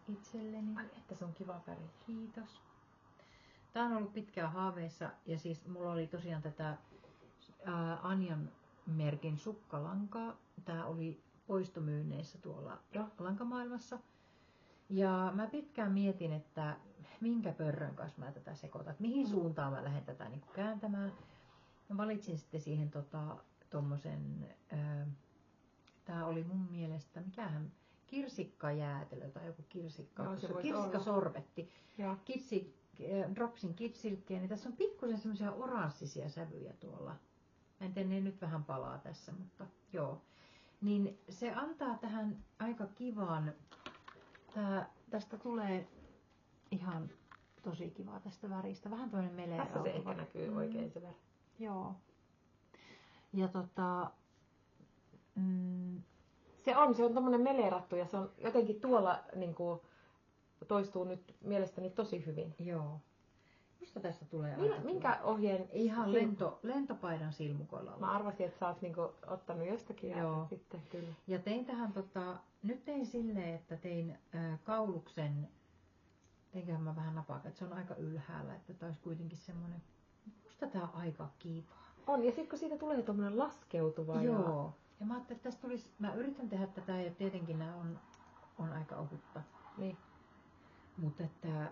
[SPEAKER 1] itselleni.
[SPEAKER 2] Ai että se on kiva väri.
[SPEAKER 1] Kiitos. Tää on ollut pitkään haaveissa ja siis mulla oli tosiaan tätä Anjan merkin sukkalankaa. Tää oli poistomyynneissä tuolla lankamaailmassa. Ja mä pitkään mietin, että minkä pörrön kanssa mä tätä sekoitan. Mihin suuntaan mä lähden tätä niin kääntämään. Ja valitsin sitten siihen tommosen, tää oli mun mielestä, mikähän, kirsikkajäätelö tai joku kirsikkasorbetti. Dropsin kidsilkkiä, niin tässä on pikkusen semmoisia oranssisia sävyjä tuolla. Mä en tiedä, ne nyt vähän palaa tässä, mutta joo. Niin se antaa tähän aika kivan, tästä tulee ihan tosi kivaa tästä väristä. Vähän toinen meleä.
[SPEAKER 2] Tässä se ehkä näkyy oikein se väri.
[SPEAKER 1] Joo. Ja
[SPEAKER 2] se on tommonen meleerattu ja se on jotenkin tuolla niinku toistuu nyt mielestäni tosi hyvin.
[SPEAKER 1] Joo. Musta tästä tulee
[SPEAKER 2] minkä ohjeen?
[SPEAKER 1] Ihan lentopaidan silmukoilla.
[SPEAKER 2] Mä arvasin, että sä oot niinku ottanut jostakin ja sitten kyllä.
[SPEAKER 1] Ja tein tähän nyt tein silleen, että tein kauluksen, teinköhän mä vähän napakan, että se on aika ylhäällä, että tää olisi kuitenkin semmonen, musta tää on aika kiva.
[SPEAKER 2] On, ja sitten kun siitä tulee tommonen laskeutuva.
[SPEAKER 1] Joo. Ja mä ajattelin, että tästä tulisi, mä yritän tehdä tätä ja tietenkin nää on aika ohutta.
[SPEAKER 2] Niin.
[SPEAKER 1] Mutta että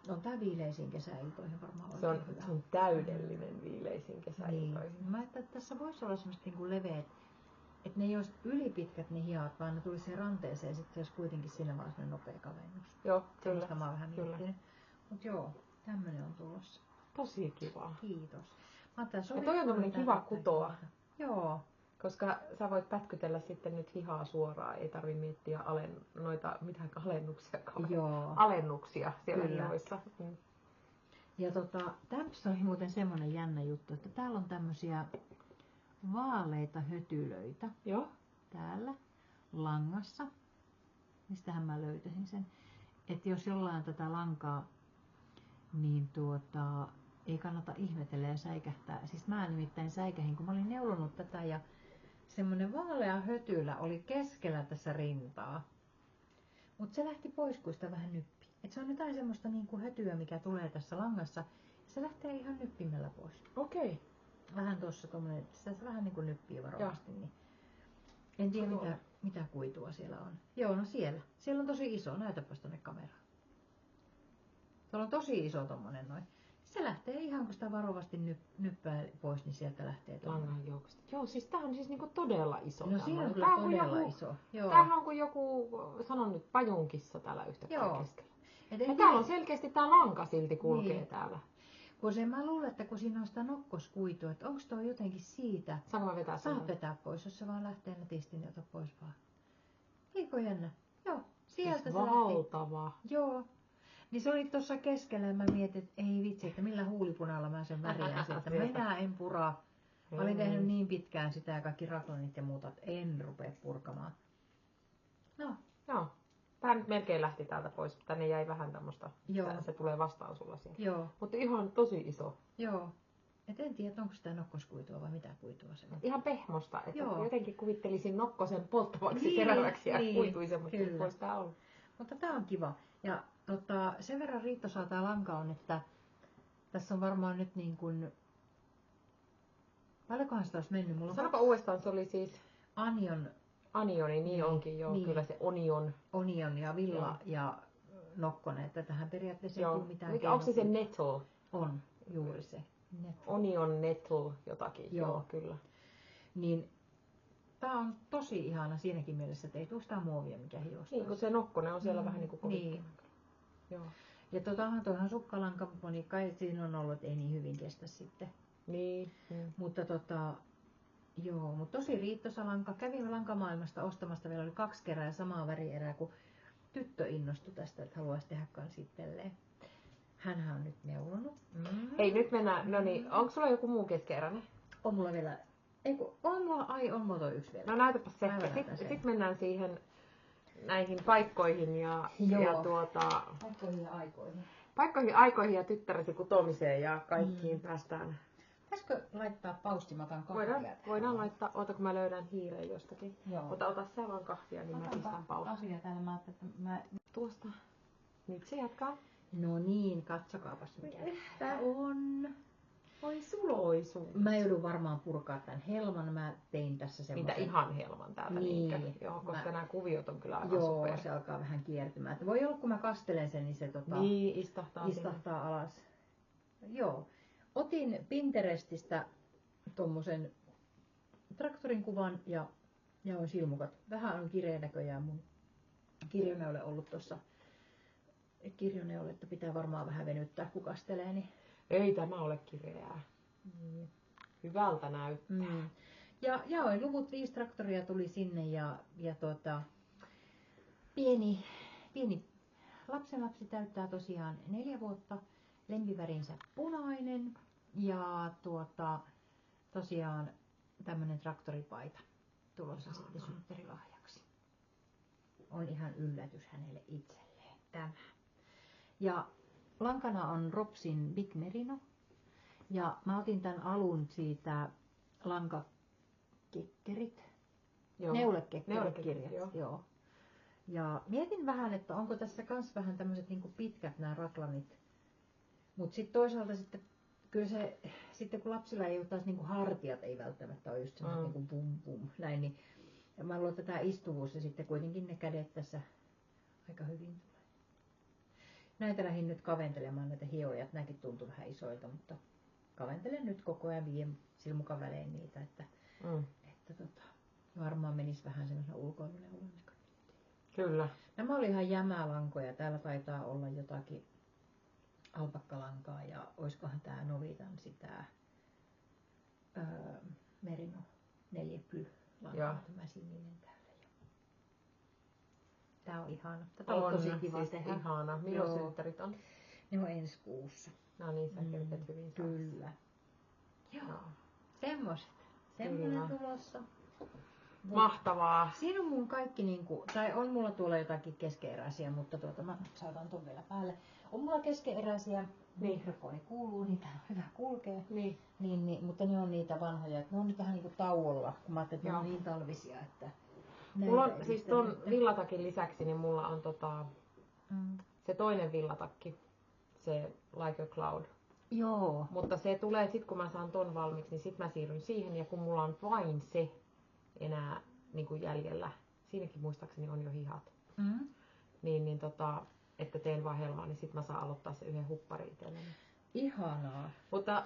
[SPEAKER 1] on tää viileisiin kesäiltoihin varmaan
[SPEAKER 2] oikein hyvä. Se on täydellinen viileisiin kesäiltoihin.
[SPEAKER 1] Niin. Mä ajattelin, että tässä voisi olla semmoset niinku leveät, että ne ei olisi ylipitkät ne hihat, vaan ne tulisi siihen ranteeseen ja sitten se olisi kuitenkin siinä vaan semmoinen nopea kavennus.
[SPEAKER 2] Joo, kyllä.
[SPEAKER 1] Mä oon vähän miettinyt. Mut joo, tämmönen on tulossa.
[SPEAKER 2] Tosi kiva.
[SPEAKER 1] Kiitos.
[SPEAKER 2] Ja toi on tommonen kiva kutoa.
[SPEAKER 1] Joo.
[SPEAKER 2] Koska sä voit pätkytellä sitten nyt hihaa suoraan, ei tarvi miettiä alennuksia siellä
[SPEAKER 1] Kyllä.
[SPEAKER 2] hihoissa. Mm.
[SPEAKER 1] Ja tässä oli muuten semmoinen jännä juttu, että täällä on tämmöisiä vaaleita hötylöitä.
[SPEAKER 2] Joo.
[SPEAKER 1] Täällä langassa. Mistähän mä löytäisin sen? Että jos jollain on tätä lankaa, niin ei kannata ihmetellä ja säikähtää. Siis mä nimittäin säikähin, kun mä olin neulonut tätä ja semmonen vaalea hötylä oli keskellä tässä rintaa. Mutta se lähti pois, kun sitä vähän nyppi. Et se on jotain semmoista niinku hötyä, mikä tulee tässä langassa. Ja se lähtee ihan nyppimällä pois.
[SPEAKER 2] Okei.
[SPEAKER 1] Vähän tossa tommonen, se vähän niinku nyppii varovasti. Niin. En tiedä mitä kuitua siellä on. Joo, no siellä. Siellä on tosi iso. Näytäpäs tonne kameraan. Tuolla on tosi iso tommonen noin. Se lähtee ihan, kun sitä varovasti nyppää pois, niin sieltä lähtee
[SPEAKER 2] langan joukosta. Joo, siis tää on siis niinku todella iso.
[SPEAKER 1] No siinä on kyllä todella iso. Joo.
[SPEAKER 2] Tämähän on kuin joku, sanon nyt, pajunkissa täällä yhtäkkiä keskellä. Ja täällä on selkeästi tää lanka silti kulkee niin. Täällä.
[SPEAKER 1] Kun mä luulen, että kun siinä on sitä nokkoskuitua, että onko toi jotenkin siitä.
[SPEAKER 2] Saanko vetää sen?
[SPEAKER 1] Saat vetää pois, jos se vaan lähtee nätisti, niin ota pois vaan. Eikö jännä? Joo, sieltä siis se
[SPEAKER 2] valtava.
[SPEAKER 1] Lähti. Joo. Niin se oli tuossa keskellä ja mä mietin, että ei vitsi, että millä huulipunalla mä sen värjään sieltä. Minä en puraa. Mä olin tehnyt niin pitkään sitä ja kaikki raklanit ja muuta, että en rupea purkamaan. No.
[SPEAKER 2] Joo. Tää nyt melkein lähti täältä pois. Tänne jäi vähän tämmöstä. Se tulee vastaan sulla siellä.
[SPEAKER 1] Joo.
[SPEAKER 2] Mutta ihan tosi iso.
[SPEAKER 1] Joo. Et en tiedä, onko sitä nokkoskuitua vai mitä kuitua se on.
[SPEAKER 2] Ihan pehmosta. Että jotenkin kuvittelisin nokkosen polttavaksi teräväksi ja kuituisen, mutta voisi tää olla.
[SPEAKER 1] Mutta tää on kiva. Ja sen verran riittosaa tää lanka on, että tässä on varmaan nyt niin kuin... Paljonkohan sitä olisi mennyt?
[SPEAKER 2] Sanopa uudestaan, se oli siis... Anioni, niin onkin joo. Niin. Kyllä se
[SPEAKER 1] Onion ja villa ja nokkonen. Että tähän periaatteessa ei tule mitään.
[SPEAKER 2] Onko se nettle?
[SPEAKER 1] On, juuri se.
[SPEAKER 2] Nettle. Onion nettle jotakin, joo kyllä.
[SPEAKER 1] Niin tää on tosi ihana siinäkin mielessä, että ei tule sitä muovia, mikä hiostaa.
[SPEAKER 2] Niin, kun se nokkonen on siellä vähän niin kuin kovittuna.
[SPEAKER 1] Niin. Joo. Ja toihan sukkalanka, niin kai siinä on ollut, että ei niin hyvin kestä sitten.
[SPEAKER 2] Niin.
[SPEAKER 1] Mutta joo, mutta tosi riittoisa lanka. Kävin lankamaailmasta ostamasta, vielä oli 2 kerää ja samaa värierää, kun tyttö innostui tästä, että haluaisi tehdä kans itselleen. Hänhän on nyt neulonut.
[SPEAKER 2] Hei, nyt mennään, no niin, onko sulla joku muu keskeeräinen?
[SPEAKER 1] On mulla vielä, on mulla toi yksi vielä.
[SPEAKER 2] No näytäpä se. Sitten mennään siihen näihin paikkoihin ja paikkoihin, aikoihin ja tyttäresi kutomiseen ja kaikkiin päästään.
[SPEAKER 1] Pitäisikö laittaa paussi, mä otan kahvia?
[SPEAKER 2] Voidaan laittaa, oota kun mä löydän hiireen jostakin. Joo. Ota sä vaan kahvia, niin mä pistän paussi.
[SPEAKER 1] Kahvia täällä, mä ajattelin, että mä...
[SPEAKER 2] Tuosta. Nyt se jatkaa.
[SPEAKER 1] No niin, katsokaapas mikä tää on.
[SPEAKER 2] Oi suloisu.
[SPEAKER 1] Mä joudun varmaan purkaa tän helman, mä tein tässä semmoisen...
[SPEAKER 2] Mitä ihan helman täältä
[SPEAKER 1] niin.
[SPEAKER 2] Joo, koska nämä kuviot on kyllä aivan
[SPEAKER 1] joo,
[SPEAKER 2] super.
[SPEAKER 1] Se alkaa vähän kiertymään. Että voi olla, kun mä kastelen sen, niin se
[SPEAKER 2] niin,
[SPEAKER 1] istahtaa alas. Joo. Otin Pinterestistä tommosen traktorin kuvan ja on silmukat. Vähän on kireä näköjään mun kirjoneule ollut tossa. Kirjoneuletta pitää varmaan vähän venyttää, kun kastelee. Niin...
[SPEAKER 2] Ei tämä ole kireää. Hyvältä näyttää.
[SPEAKER 1] Ja jaoin luvut, 5 traktoria tuli sinne ja pieni lapsenlapsi täyttää tosiaan 4 vuotta. Lempivärinsä punainen ja tosiaan tämmönen traktoripaita tulossa sitten synttärilahjaksi. On ihan yllätys hänelle itselleen tämä. Ja lankana on Ropsin Big Merino. Ja mä otin tän alun siitä lankakekkerit. Neulekekkerit. Joo. Ja mietin vähän, että onko tässä kans vähän tämmöiset niinku pitkät nämä raklanit. Mutta sitten toisaalta kyllä se, sitten kun lapsilla ei ole taas niinku hartiat, ei välttämättä ole just semmoiset niinku bum bum näin, niin ja mä luulen, että tämä istuvuus ja sitten kuitenkin ne kädet tässä aika hyvin tulee. Näitä lähdin nyt kaventelemaan näitä hioja, että nämäkin tuntuu vähän isoilta, mutta kaventelen nyt koko ajan vien silmukan välein niitä, että varmaan menisi vähän semmoisena ulkoiluneulan näköinen.
[SPEAKER 2] Kyllä.
[SPEAKER 1] Nämä oli ihan jämälankoja, täällä taitaa olla jotakin alpakkalankaa ja oiskohan tää Novitan sitä merino 4ply-lankaa, tämä sininen täällä. Tää on ihana. Tätä
[SPEAKER 2] On
[SPEAKER 1] tosi kiva
[SPEAKER 2] siis
[SPEAKER 1] tehdä.
[SPEAKER 2] ihana. Milloin synttärit on?
[SPEAKER 1] Ne on ensi kuussa.
[SPEAKER 2] No niin, sä kerkeet hyvin.
[SPEAKER 1] Kyllä. Joo. Semmoiset.
[SPEAKER 2] Kyllä.
[SPEAKER 1] Semmoinen tulossa.
[SPEAKER 2] Mahtavaa.
[SPEAKER 1] Siinä on mun kaikki niinku, tai on mulla tuolla jotakin keskeeräisiä, mutta mä saatan ton vielä päälle. On mulla keskeeräisiä, mikrofoni kuuluu, niitä on hyvä kulkea. Niin, mutta ne on niitä vanhoja, että ne on nyt vähän niinku tauolla, kun mä ajattelin, että ne on niin talvisia, että
[SPEAKER 2] mulla on siis ton villatakin lisäksi, niin mulla on se toinen villatakki, se Like a Cloud.
[SPEAKER 1] Joo.
[SPEAKER 2] Mutta se tulee sit kun mä saan ton valmiiksi, niin sit mä siirryn siihen ja kun mulla on vain se enää niin kuin jäljellä, siinäkin muistaakseni on jo hihat, niin että teen vaan helmaa, niin sit mä saan aloittaa se yhden huppari itselleni.
[SPEAKER 1] Ihanaa.
[SPEAKER 2] Mutta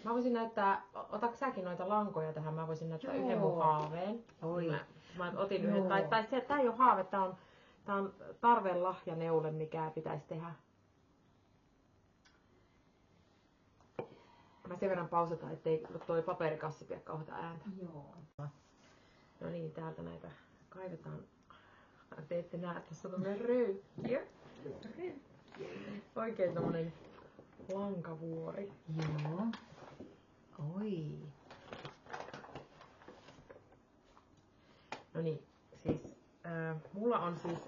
[SPEAKER 2] mä voisin näyttää, otatko säkin noita lankoja tähän, mä voisin näyttää yhden mun haaveen.
[SPEAKER 1] Oi.
[SPEAKER 2] Mä otin yhden, tai tää ei oo haave, tää on tarven lahjaneule, mikä pitäisi tehdä. Mä sen verran pausataan, ettei toi paperikassi pidä kauheata ääntä.
[SPEAKER 1] Joo.
[SPEAKER 2] No niin, täältä näitä kaivetaan. Te ette näe, tässä on tommonen röykkiö. Oikein tommonen lankavuori.
[SPEAKER 1] Joo. Oi.
[SPEAKER 2] No niin, siis mulla on siis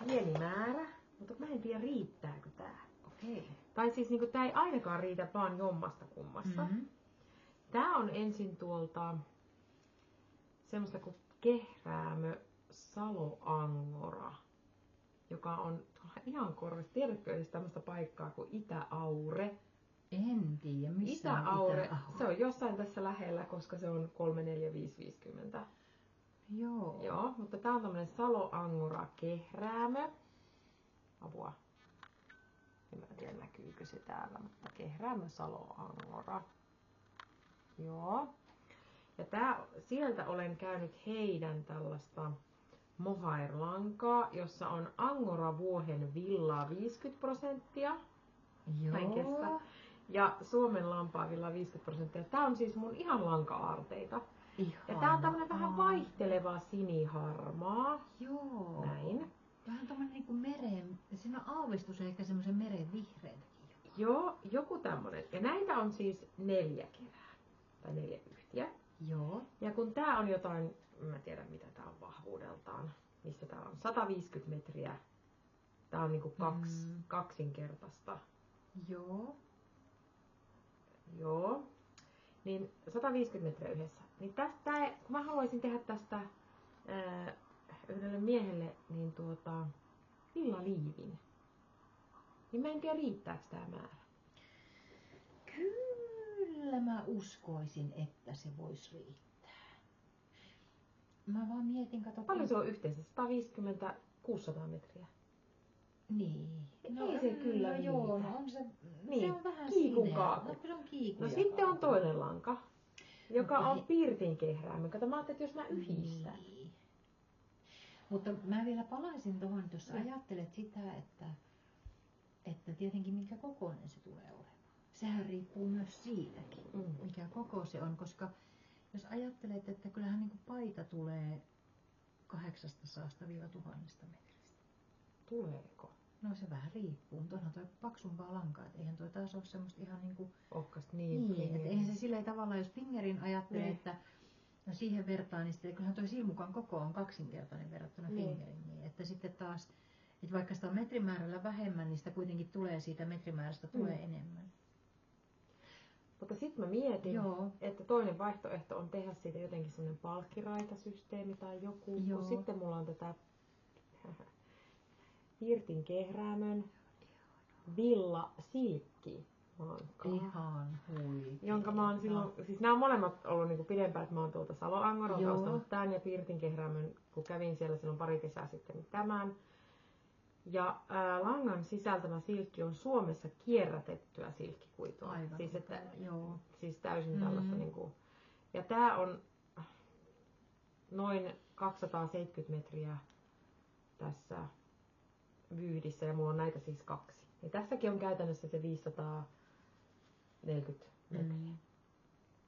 [SPEAKER 2] pieni määrä, mutta mä en tiedä riittääkö tää.
[SPEAKER 1] Okei.
[SPEAKER 2] Tai siis niinku tää ei ainakaan riitä vaan jommasta kummasta. Tää on ensin tuolta semmoista kuin kehräämö Saloangora, joka on tuolla ihan korvassa. Tiedätkö edes tämmöistä paikkaa kuin Itä-Aure?
[SPEAKER 1] En tiedä, missä
[SPEAKER 2] Itä-Aure, se on jossain tässä lähellä, koska se on 34550.
[SPEAKER 1] Joo.
[SPEAKER 2] Joo, mutta tää on tämmönen Saloangora kehräämö. Apua. En tiedä näkyykö se täällä, mutta kehräämö Saloangora. Joo. Ja sieltä olen käynyt heidän tällaista mohairlankaa, jossa on Angora vuohen villaa 50%.
[SPEAKER 1] Joo.
[SPEAKER 2] Ja Suomen lampaa villaa 50%. Tää on siis mun ihan lanka-aarteita. Ja tää on tämmönen vähän vaihteleva siniharmaa.
[SPEAKER 1] Joo.
[SPEAKER 2] Näin.
[SPEAKER 1] Vähän tommonen niinku meren, siinä on aavistus ehkä semmoisen meren vihreitäkin.
[SPEAKER 2] Joo, joku tämmönen. Ja näitä on siis 4 kerää. Tai 4 yhtiä.
[SPEAKER 1] Joo.
[SPEAKER 2] Ja kun tää on jotain, mä tiedän mitä tää on vahvuudeltaan. Mistä tää on? 150 metriä. Tää on niinku kaksinkertaista.
[SPEAKER 1] Joo.
[SPEAKER 2] Joo. Niin 150 metriä yhdessä. Niin tästä, kun mä haluaisin tehdä tästä yhdelle miehelle niin villaliivin. Niin mä en tiedä riittääkö tää määrä.
[SPEAKER 1] Kyllä mä uskoisin, että se voisi riittää. Mä vaan mietin, kato.
[SPEAKER 2] Paljon se on yhteensä? 150-600 metriä.
[SPEAKER 1] Niin.
[SPEAKER 2] No, ei se kyllä riitä.
[SPEAKER 1] Joo, no on se,
[SPEAKER 2] niin.
[SPEAKER 1] se on vähän
[SPEAKER 2] Kiikun kaapu.
[SPEAKER 1] No, se on kiikun.
[SPEAKER 2] No sitten on toinen lanka, joka on pirtin kehräämö. Kato, mä ajattelin, että jos mä yhdistän.
[SPEAKER 1] Niin. Mutta mä vielä palaisin tuohon, että jos ajattelet sitä, että tietenkin minkä kokoinen se tulee olemaan. Sehän riippuu myös siitäkin, mikä koko se on, koska jos ajattelet, että kyllähän niin kuin paita tulee 800-1000 metristä.
[SPEAKER 2] Tuleeko?
[SPEAKER 1] No se vähän riippuu, mutta onhan toi paksumpaa lankaa, että eihän toi taas ole semmoista ihan niinku.
[SPEAKER 2] Ohkasta
[SPEAKER 1] niin että eihän se silleen tavallaan, jos fingerin ajattelee, että no siihen vertaan, niin sitten kyllähän toi silmukan koko on kaksinkertainen verrattuna fingerin, niin että sitten taas, että vaikka sitä on metrimäärällä vähemmän, niin sitä kuitenkin tulee siitä metrimäärästä tulee enemmän.
[SPEAKER 2] Mutta sitten mä mietin, että toinen vaihtoehto on tehdä siitä jotenkin semmoinen palkkiraitasysteemi tai joku, kun sitten mulla on tätä pirtin kehräämön villa silkki lankaa.
[SPEAKER 1] Ihan huikea.
[SPEAKER 2] Jonka mä oon silloin, siis nämä on molemmat ollut niinku pidempään, että mä oon tuolta Saloangoralta ostanut tän ja pirtin kehräämön, kun kävin siellä silloin pari kesää sitten, niin tämän. Ja langan sisältämä silkki on Suomessa kierrätettyä silkkikuitua.
[SPEAKER 1] Aivan,
[SPEAKER 2] siis, että, siis täysin tällaista niinku. Ja tää on noin 270 metriä tässä vyyhdissä ja mulla on näitä siis 2. Ja tässäkin on käytännössä se 540 metriä.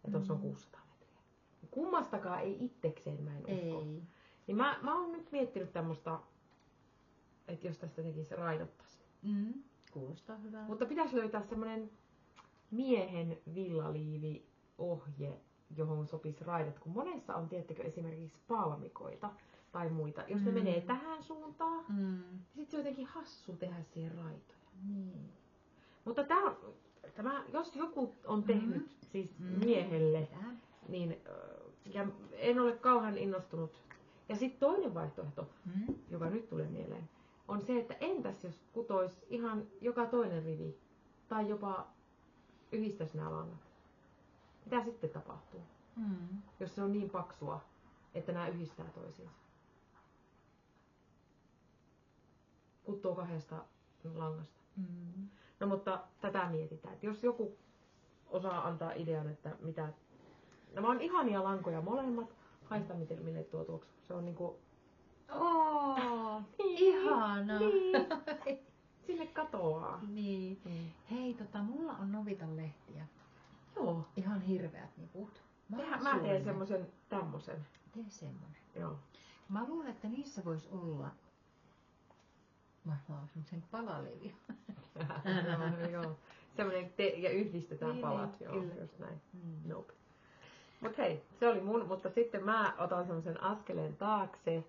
[SPEAKER 2] Ja tuossa on 600 metriä. kummastakaan ei itsekseen, mä en usko.
[SPEAKER 1] Ei.
[SPEAKER 2] Niin mä oon nyt miettinyt tämmöstä, että jos tästä tekisi raidottaisi.
[SPEAKER 1] Kuulostaa hyvää.
[SPEAKER 2] Mutta pitäisi löytää semmonen miehen villaliivi-ohje, johon sopisi raidat, kun monessa on, tiettäkö, esimerkiksi palmikoita tai muita. Jos ne menee tähän suuntaan, niin sit se on jotenkin hassu tehdä siihen raitoja.
[SPEAKER 1] Niin.
[SPEAKER 2] Mutta tämä, jos joku on tehnyt siis miehelle, niin ja en ole kauhean innostunut. Ja sitten toinen vaihtoehto, joka nyt tulee mieleen, on se, että entäs jos kutois ihan joka toinen rivi tai jopa yhdistäisi nämä langat. Mitä sitten tapahtuu, jos se on niin paksua, että nämä yhdistää toisiinsa? Kuttuu kahdesta langasta. No mutta tätä mietitään, että jos joku osaa antaa idean, että mitä... Nämä on ihania lankoja molemmat. Haista mille tuo tuoksuu. Se on niinku...
[SPEAKER 1] Ihana!
[SPEAKER 2] Niin. Sinne katoaa.
[SPEAKER 1] Niin. Hei, mulla on Novitan lehtiä.
[SPEAKER 2] Joo.
[SPEAKER 1] Ihan hirveät niput.
[SPEAKER 2] Mä teen tämmösen.
[SPEAKER 1] Tee semmonen.
[SPEAKER 2] Joo.
[SPEAKER 1] Mä luulen, että niissä voisi olla... Mä oon semmosen palalevi.
[SPEAKER 2] Joo. Semmonen ja yhdistetään
[SPEAKER 1] niin,
[SPEAKER 2] palat.
[SPEAKER 1] Niin,
[SPEAKER 2] joo,
[SPEAKER 1] kyllä.
[SPEAKER 2] just näin. Nope. Mut hei, se oli mutta sitten mä otan semmosen askeleen taakse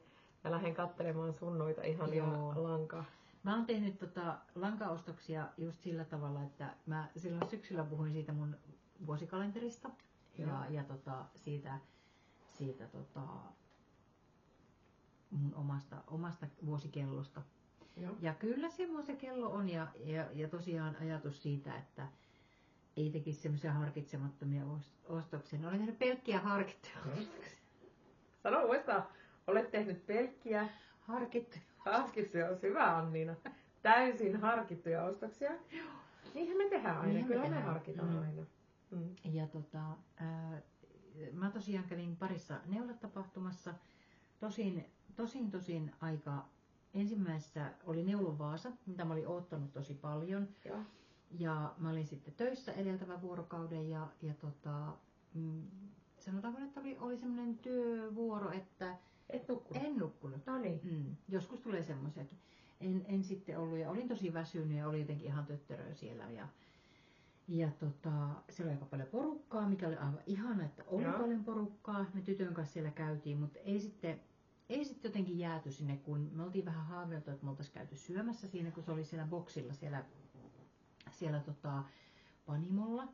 [SPEAKER 2] ja lähden katselemaan sun noita ihania lankaa. Mä
[SPEAKER 1] oon tehnyt lankaostoksia just sillä tavalla, että mä silloin syksyllä puhuin siitä mun vuosikalenterista ja siitä mun omasta vuosikellosta.
[SPEAKER 2] Joo.
[SPEAKER 1] Ja kyllä semmoinen kello on ja tosiaan ajatus siitä, että ei tekisi semmoisia harkitsemattomia ostoksia. Olen tehnyt pelkkiä harkittuja ostoksia.
[SPEAKER 2] Sano uudestaan, olet tehnyt pelkkiä
[SPEAKER 1] harkittuja.
[SPEAKER 2] On hyvä, Anniina. Täysin harkittuja ostoksia. Niinhän me tehdään aina, kyllä me harkitaan aina.
[SPEAKER 1] Ja mä tosiaan kävin parissa neulatapahtumassa. Tosin aika ensimmäisessä oli Neulon Vaasa, mitä mä olin oottanut tosi paljon.
[SPEAKER 2] Joo.
[SPEAKER 1] Ja mä olin sitten töissä edeltävän vuorokauden ja sanotaanko, että oli semmoinen työvuoro, että en nukkunut.
[SPEAKER 2] No niin.
[SPEAKER 1] Joskus tulee semmoisiakin. En sitten ollut ja olin tosi väsynyt ja oli jotenkin ihan töttöröä siellä siellä oli aika paljon porukkaa, mikä oli aivan ihana, että oli paljon porukkaa. Me tytön kanssa siellä käytiin, mutta ei sitten jotenkin jääty sinne, kun me oltiin vähän haaveiltu, että me oltaisiin käyty syömässä siinä, kun se oli siellä boksilla siellä Panimolla.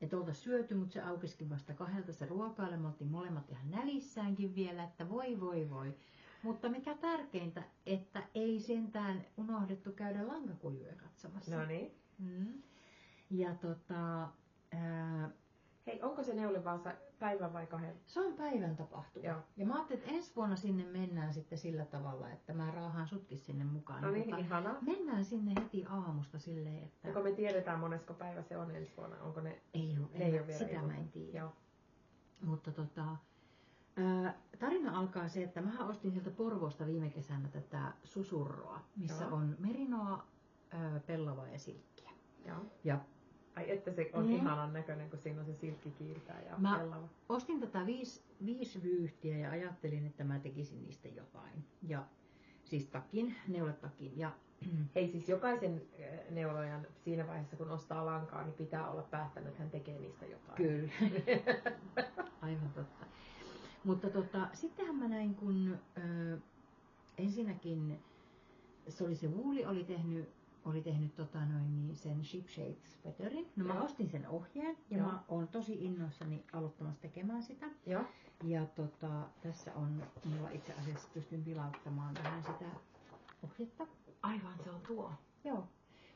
[SPEAKER 1] Että oltaisiin syöty, mutta se aukesikin vasta 2 se ruokaile. Me oltiin molemmat ihan nälissäänkin vielä, että voi. Mutta mikä tärkeintä, että ei sentään unohdettu käydä lankakuiluja katsomassa.
[SPEAKER 2] No niin.
[SPEAKER 1] Ja
[SPEAKER 2] hei, onko se Neulon Vaasa päivän vai 2?
[SPEAKER 1] Se on päivän tapahtuma.
[SPEAKER 2] Joo.
[SPEAKER 1] Ja mä ajattelin, että ensi vuonna sinne mennään sitten sillä tavalla, että mä raahaan sutkin sinne mukaan.
[SPEAKER 2] No niin, ihanaa.
[SPEAKER 1] Mennään sinne heti aamusta silleen, että...
[SPEAKER 2] Joko me tiedetään monesko päivä se on ensi vuonna? Onko ne...
[SPEAKER 1] Ei ole vielä sitä mä en tiedä.
[SPEAKER 2] Joo.
[SPEAKER 1] Mutta tarina alkaa se, että mä ostin sieltä Porvoosta viime kesänä tätä susurroa, missä on merinoa, pellavaa ja silkkiä.
[SPEAKER 2] Joo.
[SPEAKER 1] Ja
[SPEAKER 2] ai että se on ihanan näköinen, kun siinä on se silkki kiiltää ja pellava.
[SPEAKER 1] Ostin tätä 5 vyyhtiä ja ajattelin, että mä tekisin niistä jotain. Ja siis neuletakin. Ja
[SPEAKER 2] hei, siis jokaisen neulojan siinä vaiheessa, kun ostaa lankaa, niin pitää olla päättänyt, että hän tekee niistä jotain.
[SPEAKER 1] Kyllä. Aivan totta. Mutta sittenhän mä näin, kun ensinnäkin se Wooli oli tehnyt sen Shipshade sweaterin. No mä ostin sen ohjeen ja mä oon tosi innoissani aloittamassa tekemään sitä.
[SPEAKER 2] Joo.
[SPEAKER 1] Ja tässä on, mulla itse asiassa pystyn vilauttamaan vähän sitä ohjetta.
[SPEAKER 2] Aivan, se on tuo.
[SPEAKER 1] Joo.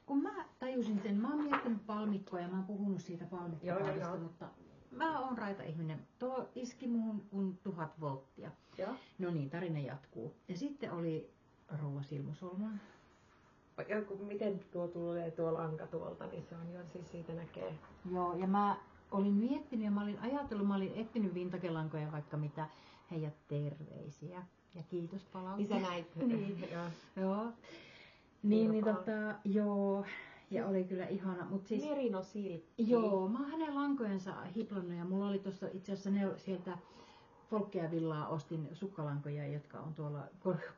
[SPEAKER 1] Kun mä tajusin sen, mä oon miettinyt palmikkoa ja mä oon puhunut siitä palmikkopaadista, mutta mä oon raita-ihminen. Tuo iski muhun kuin 1000 volttia.
[SPEAKER 2] Joo.
[SPEAKER 1] No niin, tarina jatkuu. Ja sitten oli rouva Silmusolmun.
[SPEAKER 2] Ja miten tuo lanka tuolta, niin se on jo, siis siitä näkee.
[SPEAKER 1] Joo, ja mä olin miettinyt ja mä olin ajatellut, mä olin etsinyt vintagelankoja vaikka mitä. Hei ja terveisiä. Ja kiitos palautteesta.
[SPEAKER 2] Niin sä näit.
[SPEAKER 1] Niin. Joo. Joo. Ja oli kyllä ihana. Mut siis,
[SPEAKER 2] Merino-silkki.
[SPEAKER 1] joo, mä oon hänen lankojensa hiplannut ja mulla oli tuossa itse asiassa sieltä Folkkea Villaa ostin sukkalankoja, jotka on tuolla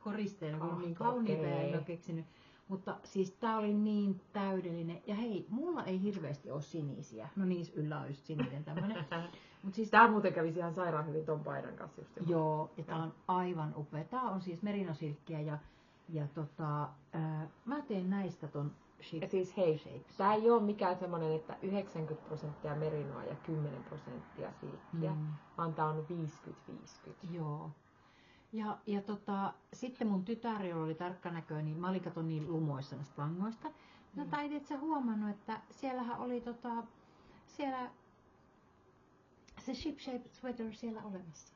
[SPEAKER 1] koristeena, kun on niin kauniita ja en ole keksinyt. Mutta siis tää oli niin täydellinen. Ja hei, mulla ei hirveästi ole sinisiä. No niin, yllä on just sininen tämmönen.
[SPEAKER 2] Mut siis tää muuten kävisi ihan sairaan hyvin ton paidan kanssa just.
[SPEAKER 1] Joo, ja tää on aivan upea. Tää on siis merinosilkkiä ja mä teen näistä ton
[SPEAKER 2] ja siis hei, tää ei oo mikään semmonen, että 90% merinoa ja 10% silkkiä, vaan tää on 50-50.
[SPEAKER 1] Joo. Ja sitten mun tytär, jolla oli tarkkanäköinen, niin mä olin katon niin lumoissa näistä langoista. Mutta et sä huomannut, että siellähän oli siellä se Ship Shape Sweater siellä olemassa.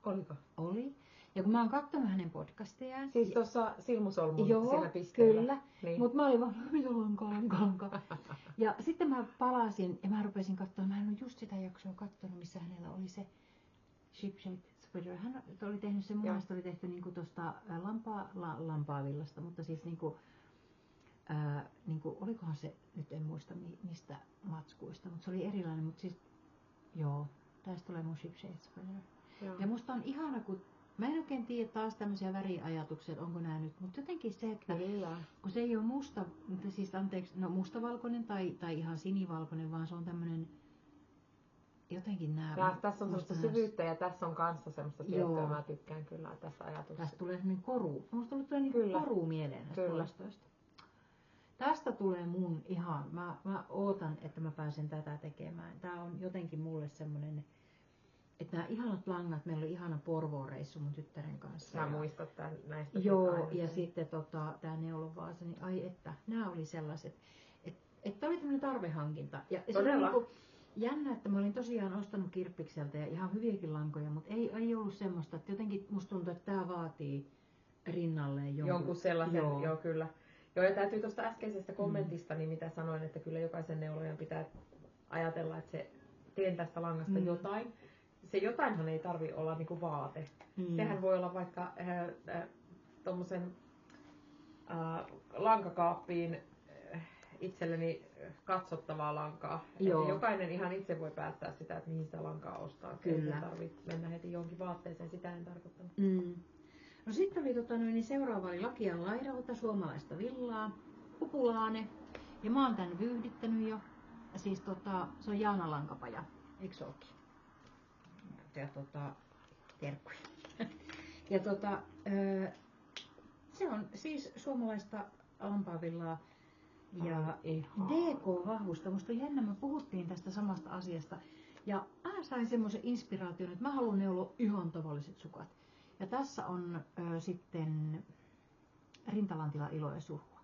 [SPEAKER 2] Oliko?
[SPEAKER 1] Oli. Ja kun mä oon katsonut hänen podcastejaan.
[SPEAKER 2] Siis tuossa Silmusolmun siinä pisteellä.
[SPEAKER 1] Kyllä. Niin. Mutta mä olin vaan, mitä lanka. Ja sitten mä palasin ja mä rupesin katsomaan, mä en ole just sitä jaksoa katsonut, missä hänellä oli se Ship Shape Sweater. Hän oli tehnyt sen, mun mielestä oli tehty niinku tosta lampaavillasta, mutta siis niinku, olikohan se, nyt en muista mistä matskuista, mutta se oli erilainen, mutta siis joo, tästä tulee mun Ship Shape Sweater. Joo. Ja musta on ihana, kun mä en oikein tiedä taas tämmöisiä väriajatuksia, että onko nää nyt, mutta jotenkin se, että kun se ei ole mustavalkoinen tai ihan sinivalkoinen, vaan se on tämmönen jotenkin nää.
[SPEAKER 2] Tässä on semmoista syvyyttä ja tässä on kanssa semmoista tiettyä, mä tykkään kyllä tästä ajatuksesta.
[SPEAKER 1] Tästä tulee semmoinen koru, musta tulee niin koru mieleen näistä palastoista. Tästä tulee mun ihan, mä ootan, että mä pääsen tätä tekemään. Tää on jotenkin mulle semmonen, että nämä ihanat langat, meillä oli ihana Porvoo-reissu mun tyttären kanssa.
[SPEAKER 2] Mä muistan näistä.
[SPEAKER 1] Joo, ja sitten tää neulovaasa, niin ai että, nämä oli sellaiset, että oli tämmöinen tarvehankinta. Ja se oli niinku jännä, että mä olin tosiaan ostanut Kirppikseltä ja ihan hyviäkin lankoja, mutta ei ollut semmoista, että jotenkin musta tuntuu, että tää vaatii rinnalleen
[SPEAKER 2] jonkun sellaisen, joo kyllä. Joo, ja täytyy tuosta äskeisestä kommentista, niin mitä sanoin, että kyllä jokaisen neulajan pitää ajatella, että se teen tästä langasta jotain. Se jotainhan ei tarvi olla niinku vaate. Sehän voi olla vaikka tommosen lankakaappiin itselleni katsottavaa lankaa. Että jokainen ihan itse voi päättää sitä, että mihin sitä lankaa ostaa. Kyllä. Ei tarvitse mennä heti jonkin vaatteeseen, sitä en tarkoittanut.
[SPEAKER 1] No sitten oli niin seuraava oli Lakian laidalta suomalaista villaa, Pupulaane. Ja mä oon tän vyyhdittänyt jo. Ja siis se on Jaana Lankapaja, eikö ookin? Ja terkkuja. Ja se on siis suomalaista lampaavillaa ja DK-vahvusta. Musta on jännä, me puhuttiin tästä samasta asiasta. Ja mä sain semmoisen inspiraation, että mä haluan neuloa ihan tavalliset sukat. Ja tässä on sitten Rintalantila ilo ja surua.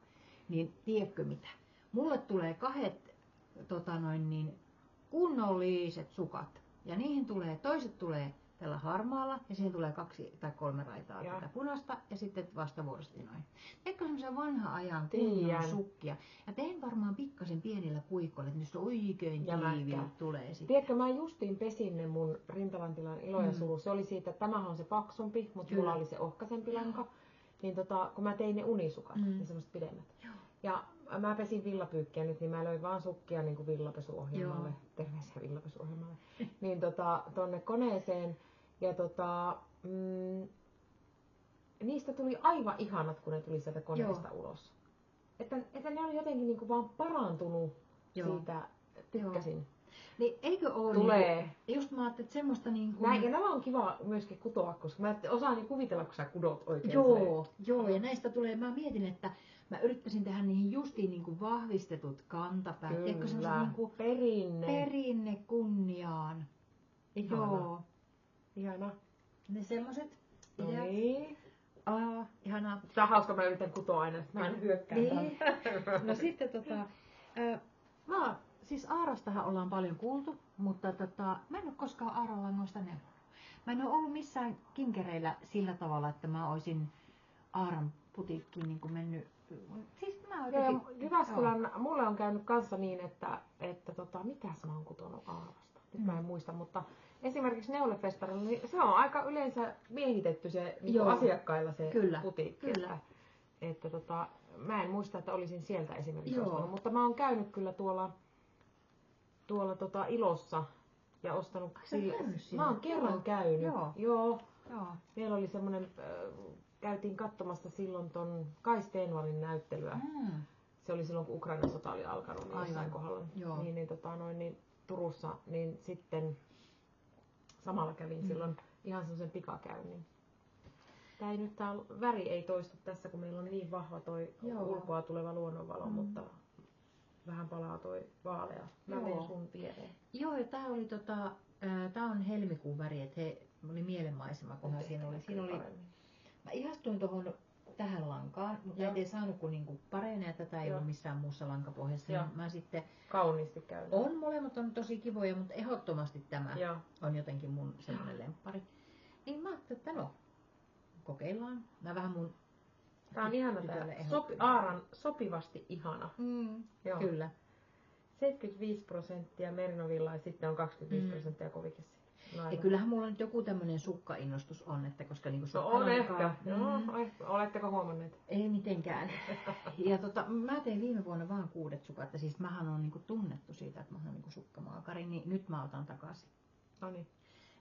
[SPEAKER 1] Niin tiedätkö mitä? Mulle tulee kahdet kunnolliset sukat. Ja niihin toiset tulee tällä harmaalla ja siihen tulee 2 tai 3 raitaa tätä punaista ja sitten vastavuoroisesti noin. Teekö semmoisia vanha ajan kunnon sukkia? Ja teen varmaan pikkasen pienillä puikoilla, että nyt oikein tiiviit tulee sitten.
[SPEAKER 2] Tiedätkö, mä justiin pesin ne mun Rintalantilan ilo ja suru. Se oli siitä, että tämähän on se paksumpi, mutta mulla oli se ohkaisempi lanka. Niin kun mä tein ne unisukat, niin semmoiset pidemmät. Ja mä pesin villapyykkiä nyt, niin mä löin vaan sukkia niin kuin villapesuohjelmalle. Terveisiä villapesuohjelmalle. Niin tonne koneeseen. Ja niistä tuli aivan ihanat, kun ne tuli sieltä koneesta ulos. Että ne oli jotenkin niin kuin vaan parantunut siitä, tykkäsin.
[SPEAKER 1] Niin eikö ole
[SPEAKER 2] tulee.
[SPEAKER 1] Niin, just mä ajattelin, että semmoista niin kuin...
[SPEAKER 2] Ja nämä on kiva myöskin kutoa, koska mä osaan niin kuvitella, kun sä kudot oikein.
[SPEAKER 1] Joo, ja näistä tulee, mä mietin, että mä yrittäisin tehdä niihin justiin niin kuin vahvistetut kantapäät.
[SPEAKER 2] Kyllä,
[SPEAKER 1] niin kuin perinne kunniaan. Ihana.
[SPEAKER 2] Ihana.
[SPEAKER 1] Ne semmoset
[SPEAKER 2] ideat. Niin.
[SPEAKER 1] Ihanaa.
[SPEAKER 2] Tää on hauska, mä yritän kutoa aina, mä en hyökkää.
[SPEAKER 1] Niin. No sitten siis Aarastahan ollaan paljon kuultu, mutta mä en ole koskaan Aaralangoista neuvonut. Mä en ole ollut missään kinkereillä sillä tavalla, että mä olisin Aaran putiikkiin niin kuin mennyt. Siis mä
[SPEAKER 2] jotenkin... Jyväskylän, mulle on käynyt kanssa niin, että mitäs mä oon kutonut Aarasta. Nyt mä en muista, mutta esimerkiksi Neulefestarilla, niin se on aika yleensä miehitetty se niin asiakkailla se putiikki.
[SPEAKER 1] Kyllä.
[SPEAKER 2] että mä en muista, että olisin sieltä esimerkiksi ostanut, mutta mä oon käynyt kyllä tuolla Ilossa ja ostanut. Mä oon kerran käynyt. Joo. Meillä oli semmoinen, käytiin katsomassa silloin ton Kai Stenvallin näyttelyä. Se oli silloin, kun Ukrainan sota oli alkanut, niin jossain kohdalla. Niin Turussa, niin sitten samalla kävin silloin ihan semmoisen pikakäynnin. Tää väri ei toistu tässä, kun meillä on niin vahva toi ulkoa tuleva luonnonvalo, mutta vähän palaa toi vaalea. Mä teen sun viereen.
[SPEAKER 1] Joo, ja tää on helmikuun väri, että oli mielenmaisema, kunhan siinä oli. Mä ihastuin tähän lankaan, mutta näitä ei saanut kuin niinku pareina ja tätä ei ollut missään muussa lankapohjassa. Niin mä sitten
[SPEAKER 2] kauniisti käyn.
[SPEAKER 1] Molemmat on tosi kivoja, mutta ehdottomasti tämä on jotenkin mun semmoinen lemppari. Niin mä ajattelin, että no, kokeillaan. Mä vähän mun
[SPEAKER 2] tää on ihana tää. Aaran sopivasti ihana.
[SPEAKER 1] Joo. Kyllä.
[SPEAKER 2] 75% Merino-villaa ja sitten on 25% kovikessi.
[SPEAKER 1] Ja kyllähän mulla nyt joku tämmönen sukkainnostus on, että koska niinku
[SPEAKER 2] on ehkä. Oletteko huomanneet?
[SPEAKER 1] Ei mitenkään. Ja mä tein viime vuonna vaan 6 sukat, että siis mähän on niinku tunnettu siitä, että mä oon niinku sukkamaakari, niin nyt mä otan takaisin.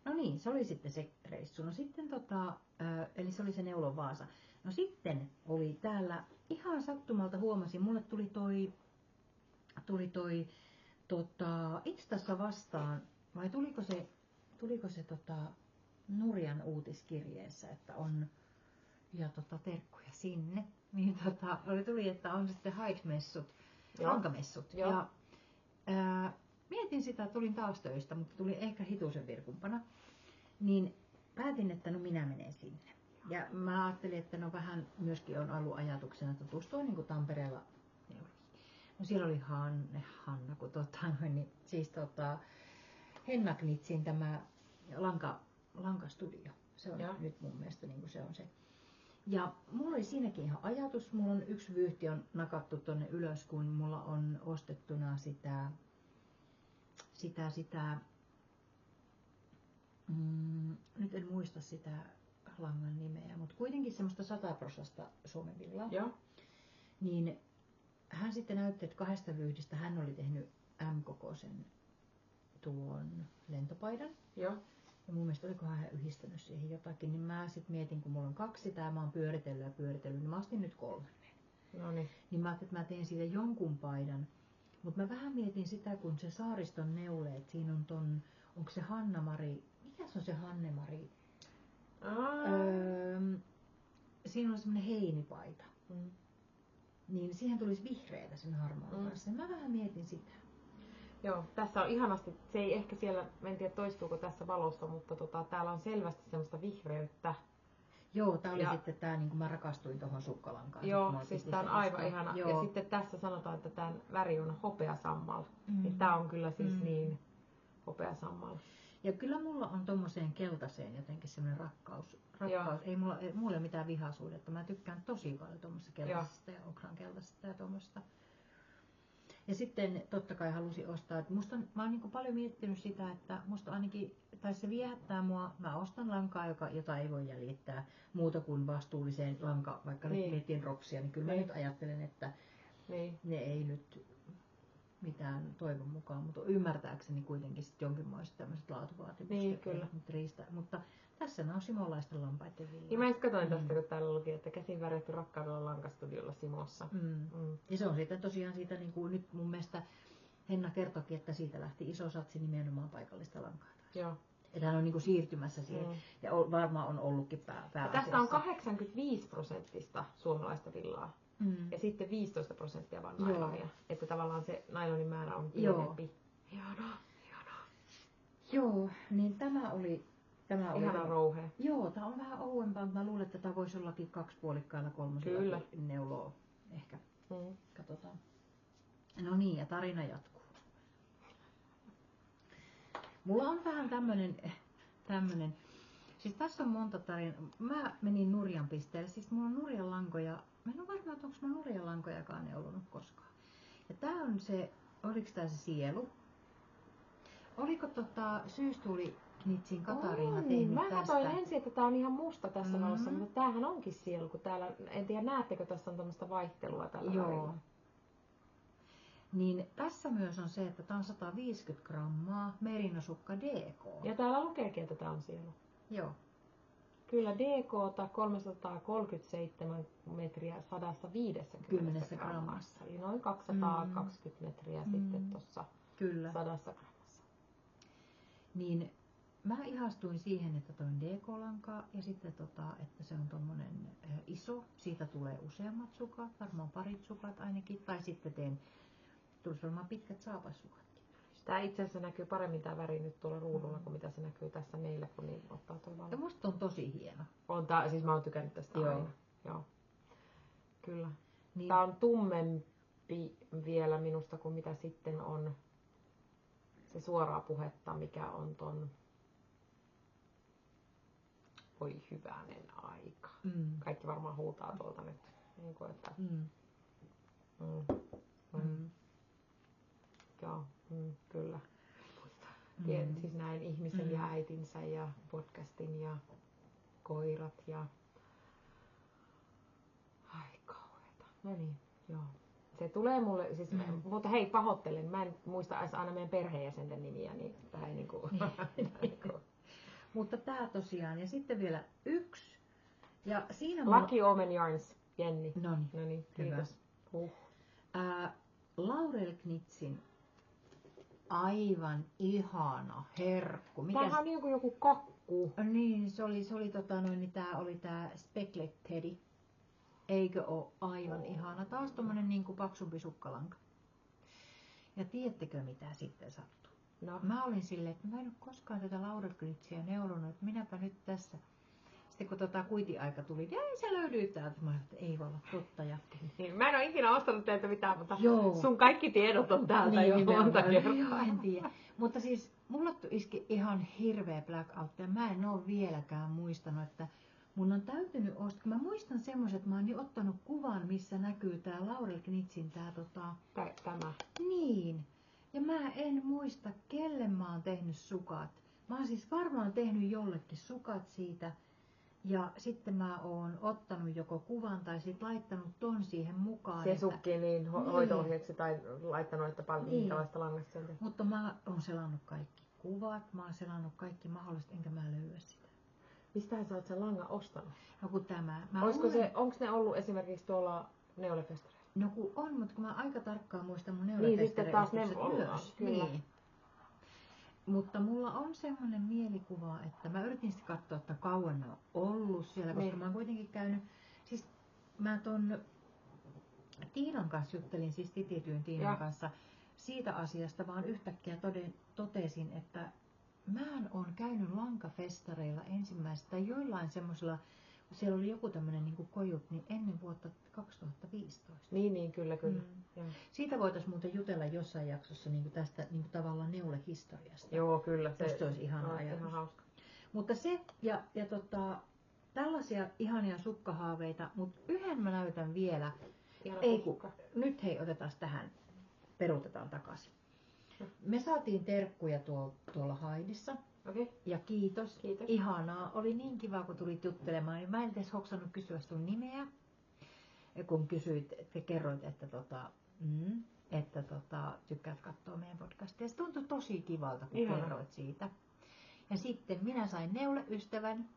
[SPEAKER 1] No niin, se oli sitten se reissu. No sitten eli se oli se Neulon Vaasa. No sitten oli täällä ihan sattumalta huomasin, mulle tuli toi Instassa vastaan, vai tuliko se Nurjan uutiskirjeessä, että on, ja terkkuja sinne, niin tuli, että on sitten hike-messut, lankamessut. Ja mietin sitä, että tulin taas töistä, mutta tuli ehkä hitusen virkumpana, niin päätin, että no minä menen sinne. Ja mä ajattelin, että no vähän myöskin on ollut ajatuksena tutustua niin kuin Tampereella neuliin. No siellä oli Hanna, kun siis Henna Knitsin tämä lankastudio. Se on nyt mun mielestä niin kuin se on se. Ja mulla oli siinäkin ihan ajatus. Mulla on yksi vyyhti on nakattu tonne ylös, kun mulla on ostettuna sitä nyt en muista sitä langan nimeä, mutta kuitenkin semmoista 100% Suomen villaa. Niin hän sitten näytti, että 2 vyyhdistä hän oli tehnyt M-kokoisen tuon lentopaidan. Ja mun mielestä olikohan hän yhdistänyt siihen jotakin, niin mä sitten mietin, kun mulla on 2 sitä, mä oon pyöritellyt, niin mä ostin nyt 3. Niin mä ajattelin, että mä teen siitä jonkun paidan. Mutta mä vähän mietin sitä, kun se Saariston neuleet, siinä on onko se Hanna-Mari, mikä se on se Hanne-Mari? Siinä on semmoinen heinipaita. Niin siihen tulisi vihreätä sen harmaan kanssa. Mä vähän mietin sitä.
[SPEAKER 2] Joo, tässä on ihanasti, se ei ehkä siellä, en tiedä toistuuko tässä valossa, mutta täällä on selvästi semmoista vihreyttä.
[SPEAKER 1] Joo, tää oli sitten tää, niin kuin mä rakastuin tuohon sukkalankaan.
[SPEAKER 2] Joo, siis tää on aivan ihana. Joo. Ja sitten tässä sanotaan, että tää väri on hopeasammal. Niin tää on kyllä siis niin hopeasammal.
[SPEAKER 1] Ja kyllä mulla on tommoseen keltaiseen jotenkin semmoinen rakkaus. Ei mulla ei ole mitään vihaisuudetta. Mä tykkään tosi paljon tommosesta keltaisesta ja okran keltaisesta ja tommosta. Ja sitten totta kai halusin ostaa, että mä oon niin paljon miettinyt sitä, että musta ainakin, tai se viehättää mua, mä ostan lankaa, jota ei voi jäljittää muuta kuin vastuulliseen lanka, vaikka nyt mietin ropsia, niin kyllä mä nyt ajattelen, että ne ei nyt mitään toivon mukaan, mutta ymmärtääkseni kuitenkin sitten jonkinlaiset tämmöiset laatuvaatimukset.
[SPEAKER 2] Niin, kyllä.
[SPEAKER 1] Mutta tässä nämä on simolaisten lampaiden villat.
[SPEAKER 2] Ja mä just katsoin tästä, kun täällä luki, että käsin värjätty rakkaudella lankastudiolla Simossa.
[SPEAKER 1] Ja se on siitä tosiaan siitä, niin kuin nyt mun mielestä Henna kertoikin, että siitä lähti iso satsi nimenomaan paikallista lankaa.
[SPEAKER 2] Joo.
[SPEAKER 1] Että hän on niin kuin siirtymässä siihen, ja varmaan on ollutkin pääasiassa.
[SPEAKER 2] Tässä on 85% suomalaista villaa, ja sitten 15% vaan nailonia. Että tavallaan se nailonin määrä on pienempi. Ihanaa.
[SPEAKER 1] Joo, niin tämä oli
[SPEAKER 2] ihana rouhe.
[SPEAKER 1] Joo, tää on vähän ouempaa, mutta mä luulen, että tää voisi ollakin 2 puolikkailla 3 neuloa ehkä. Katsotaan. No niin, ja tarina jatkuu. Mulla on vähän tämmönen. Siis tässä on monta tarinaa. Mä menin Nurjan pisteelle. Siis mulla on Nurjan lankoja. Mä en ole varma, että onko mä Nurjan lankojakaan neulonut koskaan. Ja tää on se, oliko tää se sielu? Oliko syystuuli Knitsin Katariina tehnyt
[SPEAKER 2] Mä katsoin
[SPEAKER 1] tästä.
[SPEAKER 2] ensin, että tää on ihan musta tässä valossa, mutta tämähän onkin sielu, kun täällä, en tiedä näettekö, tässä on tämmöistä vaihtelua tällä värillä.
[SPEAKER 1] Niin tässä myös on se, että tää on 150 grammaa merinosukka DK.
[SPEAKER 2] Ja täällä lukeekin, että tää on sielu.
[SPEAKER 1] Joo.
[SPEAKER 2] Kyllä DK:ta 337 metriä 150 grammassa. Eli noin 220 metriä sitten tuossa 100 grammassa.
[SPEAKER 1] Niin mä ihastuin siihen, että toin DK-lankaa ja sitten että se on tommonen iso. Siitä tulee useammat sukat, varmaan parit sukat ainakin. Tai sitten tulisi varmaan pitkät saapassukat.
[SPEAKER 2] Tää itse asiassa näkyy paremmin tää väri nyt tuolla ruudulla, kuin mitä se näkyy tässä meillä, kun niin ottaa toi valo.
[SPEAKER 1] Ja musta on tosi hieno.
[SPEAKER 2] On tää, siis mä oon tykännyt tästä aina. Joo. Kyllä. Niin. Tää on tummempi vielä minusta kuin mitä sitten on se suoraa puhetta, mikä on ton... Oi hyvänen aika. Kaikki varmaan huutaa tuolta nyt. Niin kuin, että... Joo, kyllä. Tiedän, siis näin ihmisen ja äitinsä ja podcastin ja koirat ja... Ai kauheeta. No niin, joo. Se tulee mulle, siis, mutta hei pahoittelen, mä en muista aina meidän perheenjäsenten nimiä, niin tää ei niinku...
[SPEAKER 1] Mutta tää tosiaan, ja sitten vielä yksi. Ja siinä
[SPEAKER 2] Lucky Omen Yarns, Jenni.
[SPEAKER 1] Noniin,
[SPEAKER 2] kiitos.
[SPEAKER 1] Laurel Knitsin aivan ihana herkku.
[SPEAKER 2] Tämähän on joku kakku.
[SPEAKER 1] Niin, se oli tää oli tää Specklet Teddy. Eikö oo aivan ihana? Taas tommonen niinku paksumpi sukkalanka. Ja tiedättekö mitä sitten sattuu?
[SPEAKER 2] No.
[SPEAKER 1] Mä olin silleen, että mä en oo koskaan tätä Laurel Knitsia neulonut, että minäpä nyt tässä. Sitten kun kuitiaika tuli, niin ei se löydy täältä. Mä olin, että ei voi olla totta.
[SPEAKER 2] Niin, mä en ole ikinä ostanut teiltä mitään, mutta sun kaikki tiedot on täältä niin, jo monta kertaa.
[SPEAKER 1] Joo, en tiedä. Mutta siis mulla iski ihan hirveä blackout ja mä en oo vieläkään muistanut, että mun on täytynyt ostaa. Mä muistan semmoiset, että mä oon ottanut kuvan, missä näkyy tää Laurel Knitsin
[SPEAKER 2] tämä.
[SPEAKER 1] Niin. Ja mä en muista, kelle mä oon tehnyt sukat. Mä oon siis varmaan tehnyt jollekin sukat siitä. Ja sitten mä oon ottanut joko kuvan tai sit laittanut ton siihen mukaan.
[SPEAKER 2] Se sukki niin hoito-ohjeeksi tai laittanut, että paljon minkälaista langasta on tehty.
[SPEAKER 1] Mutta mä oon selannut kaikki kuvat, mä oon selannut kaikki mahdolliset, enkä mä löyä sitä.
[SPEAKER 2] Mistähän sä oot sen langan ostanut?
[SPEAKER 1] No kun tämä.
[SPEAKER 2] Onko ne ollut esimerkiksi tuolla neulefestareilla?
[SPEAKER 1] No kun on, mutta kun mä aika tarkkaan muistan mun
[SPEAKER 2] neulefestareilla. Niin sitten taas ne
[SPEAKER 1] myös. Kyllä. Niin. Mutta mulla on semmoinen mielikuva, että mä yritin sitten katsoa, että kauan ne on ollut siellä, koska mä oon kuitenkin käynyt, siis mä ton Tiinan kanssa juttelin, siis Titityyn Tiinan kanssa siitä asiasta, vaan yhtäkkiä totesin, että mä oon käynyt lankafestareilla ensimmäistä tai joillain semmoisella, siellä oli joku tämmöinen niin kuin kojut, niin ennen vuotta 2015.
[SPEAKER 2] Niin, kyllä.
[SPEAKER 1] Siitä voitaisiin muuten jutella jossain jaksossa niin kuin tästä niin kuin tavallaan neulehistoriasta.
[SPEAKER 2] Joo, kyllä.
[SPEAKER 1] Se olisi ihana ajatus.
[SPEAKER 2] Ihan hauska.
[SPEAKER 1] Mutta se, ja tällaisia ihania sukkahaaveita, mutta yhden mä näytän vielä. Nyt hei, otetaan tähän, peruutetaan takaisin. Me saatiin terkkuja tuolla Haidissa.
[SPEAKER 2] Okay.
[SPEAKER 1] Ja kiitos. Ihanaa. Oli niin kiva, kun tulit juttelemaan. Mä en edes hoksannut kysyä sun nimeä, kun kerroit, että tykkäät katsoa meidän podcastia. Se tuntui tosi kivalta, kun kerroit siitä. Ja sitten minä sain neuleystävän.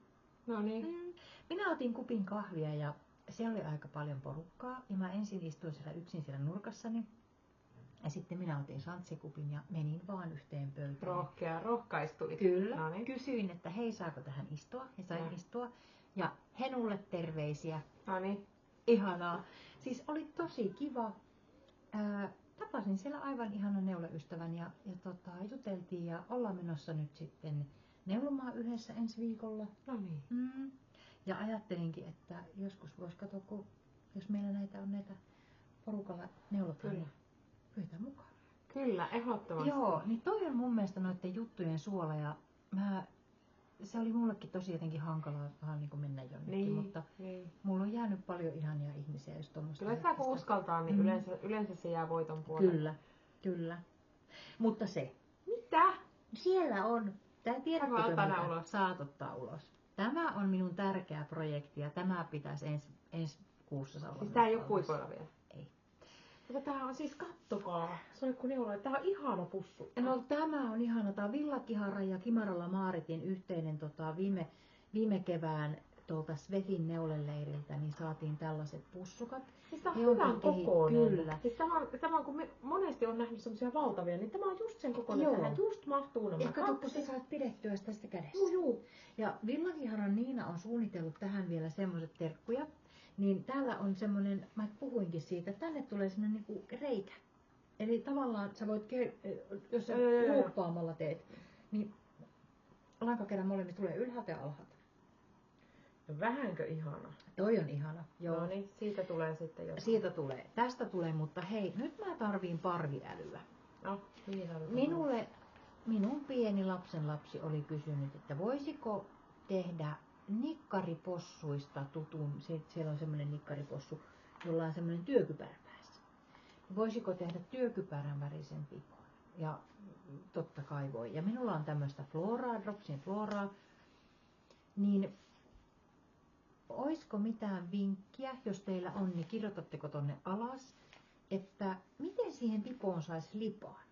[SPEAKER 2] No niin.
[SPEAKER 1] Minä otin kupin kahvia ja siellä oli aika paljon porukkaa. Ja mä ensin istuin siellä yksin siellä nurkassani. Ja sitten minä otin santsikupin ja menin vaan yhteen pöytään.
[SPEAKER 2] Rohkaistuit.
[SPEAKER 1] Kyllä. Noniin. Kysyin, että hei, saako tähän istua? Ja sain istua. Ja Henulle terveisiä.
[SPEAKER 2] Noniin.
[SPEAKER 1] Ihanaa. Siis oli tosi kiva. Tapasin siellä aivan ihanan neuleystävän ja juteltiin ja ollaan menossa nyt sitten neulomaan yhdessä ensi viikolla.
[SPEAKER 2] No niin.
[SPEAKER 1] Ja ajattelinkin, että joskus voisi katsoa, jos meillä on näitä porukalla neulotaan ja pyytää mukaan.
[SPEAKER 2] Kyllä, ehdottomasti.
[SPEAKER 1] Joo, niin toi on mun mielestä noiden juttujen suola ja se oli mullekin tosi jotenkin hankalaa vähän niin kuin mennä jonnekin, mutta mulla on jäänyt paljon ihania ihmisiä just tuommoista.
[SPEAKER 2] Kyllä sitä kun uskaltaa, niin yleensä se jää voiton puolelle.
[SPEAKER 1] Kyllä. Mutta se.
[SPEAKER 2] Mitä?
[SPEAKER 1] Siellä on Tää tiedättekö mitä? Saat ottaa ulos. Tämä on minun tärkeä projekti ja tämä pitäisi ensi kuussa saada.
[SPEAKER 2] Siis tää ei ole puikoilla vielä?
[SPEAKER 1] Ei.
[SPEAKER 2] Mutta tää on siis, kattokaa. Se on kun neula, tää on ihana pussu.
[SPEAKER 1] No tämä on ihana. Tää on Villakiharan ja Kimaralla Maaritin yhteinen viime kevään tuolta Svetin neuleleiriltä, niin saatiin tällaiset pussukat.
[SPEAKER 2] Siis tää on hyvän kokoinen. Kyllä. Siis tämä on, kun monesti on nähnyt semmosia valtavia, niin tämä on just sen kokoinen. Tähän just mahtuu nämä.
[SPEAKER 1] Ja kato, kun sä saat pidettyä tästä kädestä.
[SPEAKER 2] Juu.
[SPEAKER 1] Ja Villakiharan Niina on suunnitellut tähän vielä semmoiset terkkuja. Niin täällä on semmonen, mä puhuinkin siitä, että tänne tulee semmonen niinku reikä. Eli tavallaan sä voit, jos sä luuppaamalla teet, niin lankakerän molemmista tulee ylhäältä ja alhaalta.
[SPEAKER 2] No vähänkö ihana?
[SPEAKER 1] Toi on ihana, joo.
[SPEAKER 2] No niin, siitä tulee sitten jotain.
[SPEAKER 1] Siitä tulee, tästä tulee, mutta hei, nyt mä tarviin parviälyä.
[SPEAKER 2] No,
[SPEAKER 1] minun pieni lapsenlapsi oli kysynyt, että voisiko tehdä nikkaripossuista tutun, siellä on semmoinen nikkaripossu, jolla on semmoinen työkypärä päässä. Voisiko tehdä työkypärän värisen pipon? Ja totta kai voi. Ja minulla on tämmöistä floraa, Dropsin floraa, niin oisko mitään vinkkiä, jos teillä on, niin kirjoitatteko tonne alas, että miten siihen pipoon saisi lipaan?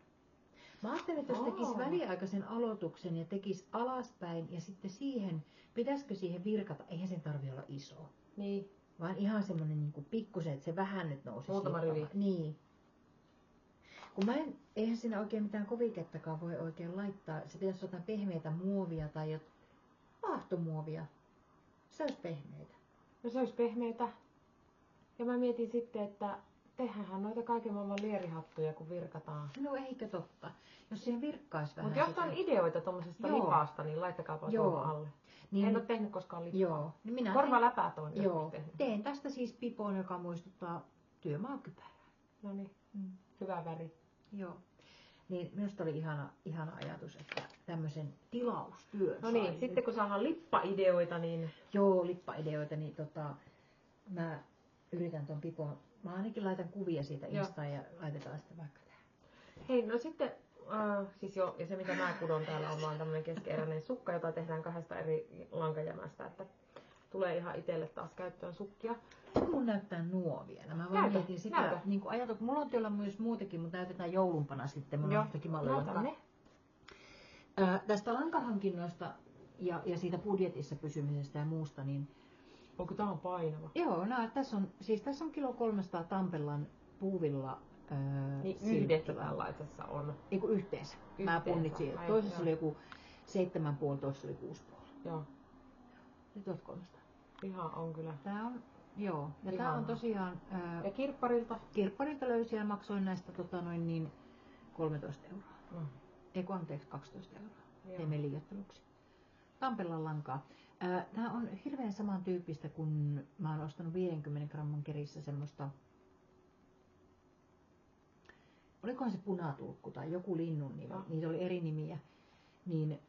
[SPEAKER 1] Mä ajattelin, että jos tekisi väliaikaisen aloituksen ja tekisi alaspäin ja sitten siihen, pitäisikö siihen virkata, eihän sen tarvitse olla iso.
[SPEAKER 2] Niin.
[SPEAKER 1] Vaan ihan semmonen niin pikkusen, että se vähän nyt nousisi.
[SPEAKER 2] Muutama rivi.
[SPEAKER 1] Niin. Kun eihän siinä oikein mitään kovikettakaan voi oikein laittaa. Se pitäisi jotain pehmeitä muovia tai vaahtomuovia. Se olisi pehmeitä.
[SPEAKER 2] No se olisi pehmeitä. Ja mä mietin sitten, että tehdään noita kaiken maailman lierihattuja, kun virkataan.
[SPEAKER 1] No eikö totta. Jos siihen virkkaisi vähän.
[SPEAKER 2] Mutta jos on ideoita tuommoisesta lipaasta, niin laittakaapa tuolla alle. Niin, en ole tehnyt koskaan lipaa.
[SPEAKER 1] Joo. Niin
[SPEAKER 2] Korvaläpäät on
[SPEAKER 1] teen tästä siis pipoon, joka muistuttaa työmaakypärää.
[SPEAKER 2] No niin, hyvä väri.
[SPEAKER 1] Joo. Niin minusta oli ihana ajatus, että tämmöisen tilaustyön
[SPEAKER 2] No niin, sitten kun saadaan lippaideoita, niin...
[SPEAKER 1] Joo, lippaideoita, niin mä yritän ton pipon. Mä ainakin laitan kuvia siitä Instaan ja laitetaan sitten vaikka tähän.
[SPEAKER 2] Hei, no sitten, siis jo, ja se mitä mä kudon täällä on vaan tämmönen keskeeräinen sukka, jota tehdään 2 eri lankajämästä, että tulee ihan itselle taas käyttöön sukkia.
[SPEAKER 1] Mun näyttää nuo vielä. Mä vaan mietin sitä, niin kuin mulla on teillä myös muutenkin, mutta näytetään joulumpana sitten. Mulla on jostakin mallilla. Tästä lankahankinnoista ja siitä budjetissa pysymisestä ja muusta, niin...
[SPEAKER 2] Onko tää on painava?
[SPEAKER 1] Joo, tässä on 1,300 kg Tampellan puuvilla.
[SPEAKER 2] Niin yhdessä tällaisessa on?
[SPEAKER 1] Eiku yhteensä. Mä punnitsin. Toisessa oli joku 7,5, toisessa oli 6,5.
[SPEAKER 2] Joo.
[SPEAKER 1] Nyt 1,300.
[SPEAKER 2] Ihan on kyllä.
[SPEAKER 1] Tää on, joo. Ja tää on tosiaan...
[SPEAKER 2] ja kirpparilta?
[SPEAKER 1] Kirpparilta löysin ja maksoin näistä 13 €. Eiku anteeksi, 12 €. Teemme liioitteluksi. Tampellan lankaa. Tää on hirveän samantyyppistä, kun mä oon ostanut 50 gramman kerissä semmoista... Olikohan se punatulkku tai joku linnun nimi, niitä oli eri nimiä. Niin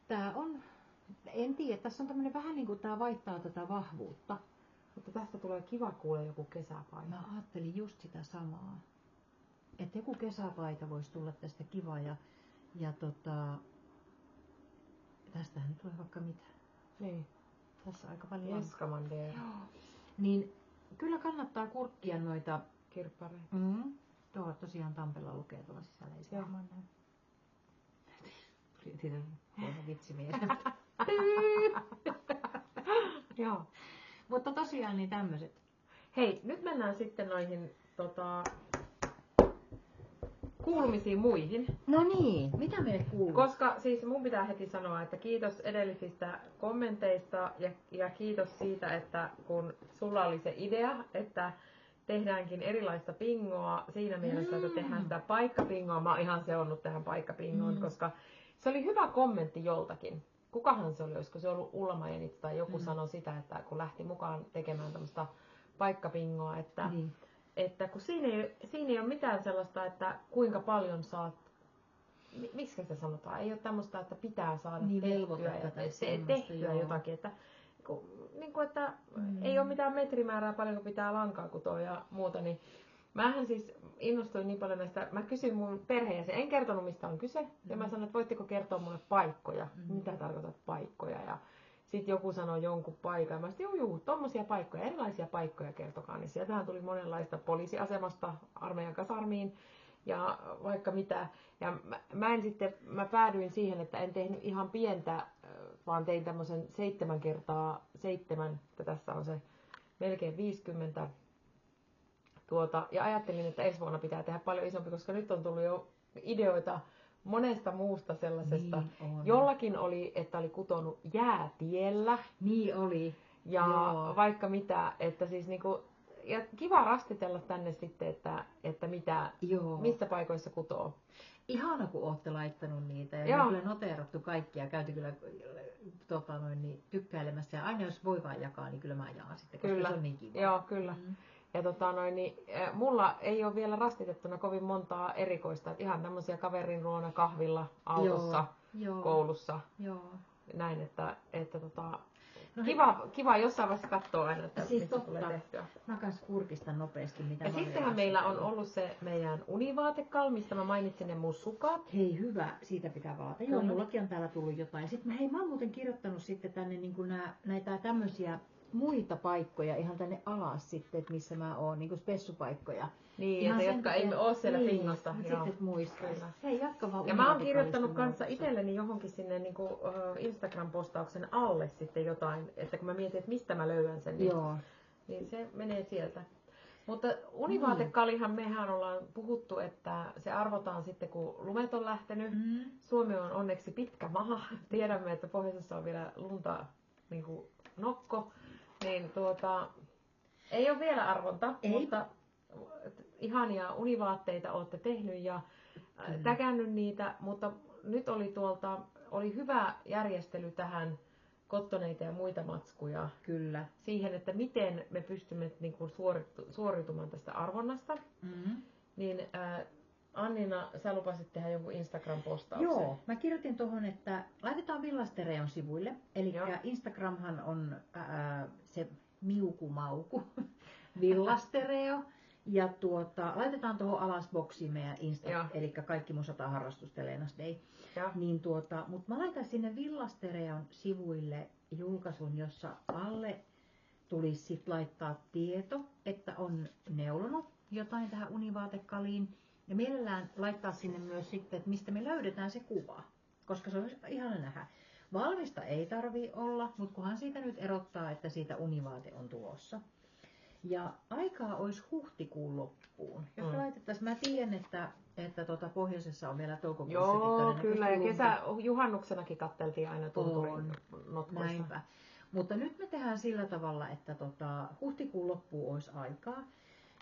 [SPEAKER 1] tää on, en tiedä, tässä on tämmönen vähän niinku tää vaihtaa tätä vahvuutta.
[SPEAKER 2] Mutta tästä tulee kiva kuule joku kesäpaita.
[SPEAKER 1] Mä ajattelin just sitä samaa. Että joku kesäpaita voisi tulla tästä kiva ja tästähän tulee vaikka mitä.
[SPEAKER 2] Niin.
[SPEAKER 1] Tässä aika paljon
[SPEAKER 2] Eskamandeera.
[SPEAKER 1] Niin kyllä kannattaa kurkkia noita
[SPEAKER 2] kirppareita.
[SPEAKER 1] Tuo tosiaan Tampella lukee tuolla sisällä, ei se varmaan näy. Siitä on vitsi mieleen. Joo. Mutta tosiaan niin tämmöiset.
[SPEAKER 2] Hei, nyt mennään sitten noihin kuulumisiin muihin.
[SPEAKER 1] No niin, mitä meille kuuluu?
[SPEAKER 2] Koska siis mun pitää heti sanoa, että kiitos edellisistä kommenteista ja kiitos siitä, että kun sulla oli se idea, että tehdäänkin erilaista pingoa siinä mielessä, että tehdään sitä paikkapingoa. Mä oon ihan seonnut tähän paikkapingoon, koska se oli hyvä kommentti joltakin. Kukahan se oli? Olisiko se ollut Ulla Majenit tai joku sanoi sitä, että kun lähti mukaan tekemään tämmöistä paikkapingoa, että kun siinä ei ole mitään sellaista, että kuinka paljon saat, miksi sitä sanotaan, ei ole tämmöistä, että pitää saada tehtyä jotakin, että niin kuin, että ei ole mitään metrimäärää paljonko pitää lankaa kutoa ja muuta, niin Mähän siis innostuin niin paljon näistä, mä kysyin mun perheenjäsen, en kertonut mistä on kyse, ja mä sanoin, että voitteko kertoa mulle paikkoja, mitä tarkoitat paikkoja, ja sitten joku sanoi jonkun paikan, mä sanoin, juu, tommosia paikkoja, erilaisia paikkoja kertokaa, niin sieltähän tuli monenlaista poliisiasemasta armeijan kasarmiin, ja vaikka mitä, ja mä päädyin siihen, että en tehnyt ihan pientä, vaan tein tämmöisen 7x7, että tässä on se melkein 50, ja ajattelin, että ensi vuonna pitää tehdä paljon isompi, koska nyt on tullut jo ideoita monesta muusta sellaisesta.
[SPEAKER 1] Niin
[SPEAKER 2] Jollakin oli, että oli kutonut jäätiellä.
[SPEAKER 1] Niin oli.
[SPEAKER 2] Ja vaikka mitä, että siis niinku, ja kiva rastitella tänne sitten, että missä paikoissa kutoo.
[SPEAKER 1] Ihana, kun olette laittanut niitä ja me kyllä noteerattu kaikkia, käyty kyllä tykkäilemässä ja aina jos voi vaan jakaa, niin kyllä mä jaan sitten, koska
[SPEAKER 2] kyllä.
[SPEAKER 1] Se on niin kiva.
[SPEAKER 2] Joo, kyllä. Ja mulla ei ole vielä rastitettuna kovin montaa erikoista, että ihan tämmöisiä kaverin luona kahvilla, autossa, koulussa.
[SPEAKER 1] Joo.
[SPEAKER 2] Näin, että kiva jossain vaiheessa katsoa aina, että
[SPEAKER 1] siis
[SPEAKER 2] mistä tulee tehtyä.
[SPEAKER 1] Mä kans kurkistan nopeasti, mitä
[SPEAKER 2] ja sittenhän meillä on ollut se meidän univaatekal, mistä mä mainitsin ne mun sukat.
[SPEAKER 1] Hei hyvä, siitä pitää vaata. Joo, mullakin on täällä tullut jotain. Sitten mä oon muuten kirjoittanut sitten tänne niin kuin näitä tämmöisiä muita paikkoja ihan tänne alas sitten, että missä mä oon, niin kuin spessupaikkoja.
[SPEAKER 2] Niin, ihan että jotka ei ole siellä Fingosta.
[SPEAKER 1] Niin, sitten et muistais. Hei, jatka vaan.
[SPEAKER 2] Ja mä oon kirjoittanut kanssa itselleni johonkin sinne niin kuin Instagram-postauksen alle sitten jotain, että kun mä mietin, että mistä mä löydän sen, niin se menee sieltä. Mutta univaatekalihan mehän ollaan puhuttu, että se arvotaan sitten kun lumet on lähtenyt. Suomi on onneksi pitkä maa. Tiedämme, että pohjoisessa on vielä lunta niin kuin nokko. Niin ei ole vielä arvonta, mutta ihania univaatteita olette tehnyt ja täkännyt niitä, mutta nyt oli hyvä järjestely tähän kottoneita ja muita matskuja.
[SPEAKER 1] Kyllä.
[SPEAKER 2] Siihen, että miten me pystymme niin kuin suoriutumaan tästä arvonnasta. Niin Annina, sä lupasit tehdä jonkun Instagram-postauksen.
[SPEAKER 1] Joo, mä kirjoitin tuohon, että laitetaan Villastereon sivuille. Eli Instagramhan on se miukumauku, Villastereo. Ja laitetaan tuohon alas boksiin meidän Insta, eli kaikki mun 100 harrastusta Leenas Day. Niin mutta mä laitan sinne Villastereon sivuille julkaisun, jossa alle tulisi sit laittaa tieto, että on neulonut jotain tähän univaatekaliin. Ja mielellään laittaa sinne myös sitten, että mistä me löydetään se kuva, koska se on ihana nähdä. Valmista ei tarvii olla, mutta kunhan siitä nyt erottaa, että siitä univaate on tulossa. Ja aikaa olisi huhtikuun loppuun. Jos me laitettaisiin, mä tiedän, että pohjoisessa on vielä toukokuussakin todennäköisesti
[SPEAKER 2] kyllä, ja juhannuksenakin katteltiin aina tunturin notkoista.
[SPEAKER 1] Näinpä. Mutta nyt me tehdään sillä tavalla, että huhtikuun loppuun olisi aikaa.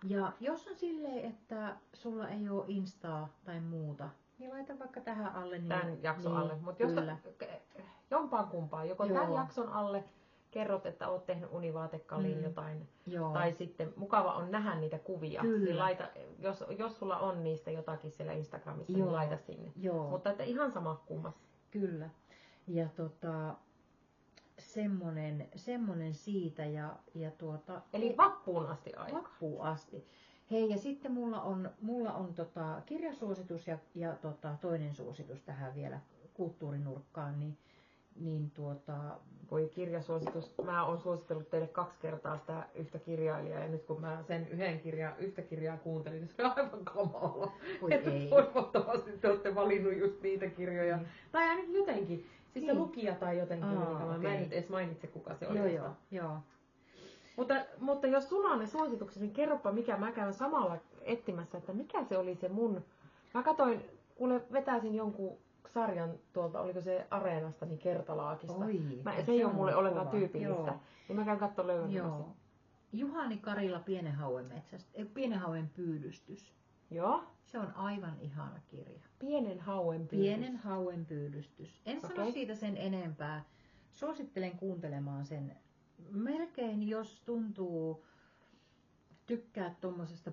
[SPEAKER 1] Ja jos on silleen, että sulla ei ole Instaa tai muuta, niin laita vaikka tähän alle.
[SPEAKER 2] Tämän jakson alle. Mutta jos jompaan kumpaan, joko tämän jakson alle kerrot, että oot tehnyt univaatekaliin jotain, tai sitten mukava on nähdä niitä kuvia, niin laita, jos sulla on niistä jotakin siellä Instagramissa, niin laita sinne. Mutta että ihan sama kummassa.
[SPEAKER 1] Kyllä. Ja semmonen siitä
[SPEAKER 2] eli vappuun asti aika.
[SPEAKER 1] Vappuun asti. Hei, ja sitten mulla on kirjasuositus ja toinen suositus tähän vielä kulttuurinurkkaan, niin
[SPEAKER 2] voi kirjasuositus. Mä oon suositellut teille 2 kertaa sitä yhtä kirjailijaa, ja nyt kun mä sen yhtä kirjaa kuuntelin, niin se on aivan kamala. Että toivottavasti te olette valinnut just niitä kirjoja. Tai ainakin jotenkin. Siis se lukija tai jotenkin. Mä en nyt edes mainitse, kuka se oli.
[SPEAKER 1] Joo.
[SPEAKER 2] Mutta jos sulla on ne suositukset, niin kerropa mikä. Mä käyn samalla etsimässä, että mikä se oli se mun. Mä katsoin, kuule vetäisin jonkun sarjan tuolta, oliko se Areenasta, niin Kertalaakista. Se ei ole mulle ollenkaan tyypillistä. Niin mä käyn katsomaan löydän.
[SPEAKER 1] Juhani Karila Pienen hauen pyydystys.
[SPEAKER 2] Joo.
[SPEAKER 1] Se on aivan ihana kirja.
[SPEAKER 2] Pienen hauen
[SPEAKER 1] pyydystys. En sano siitä sen enempää. Suosittelen kuuntelemaan sen. Melkein jos tuntuu tykkää tuommoisesta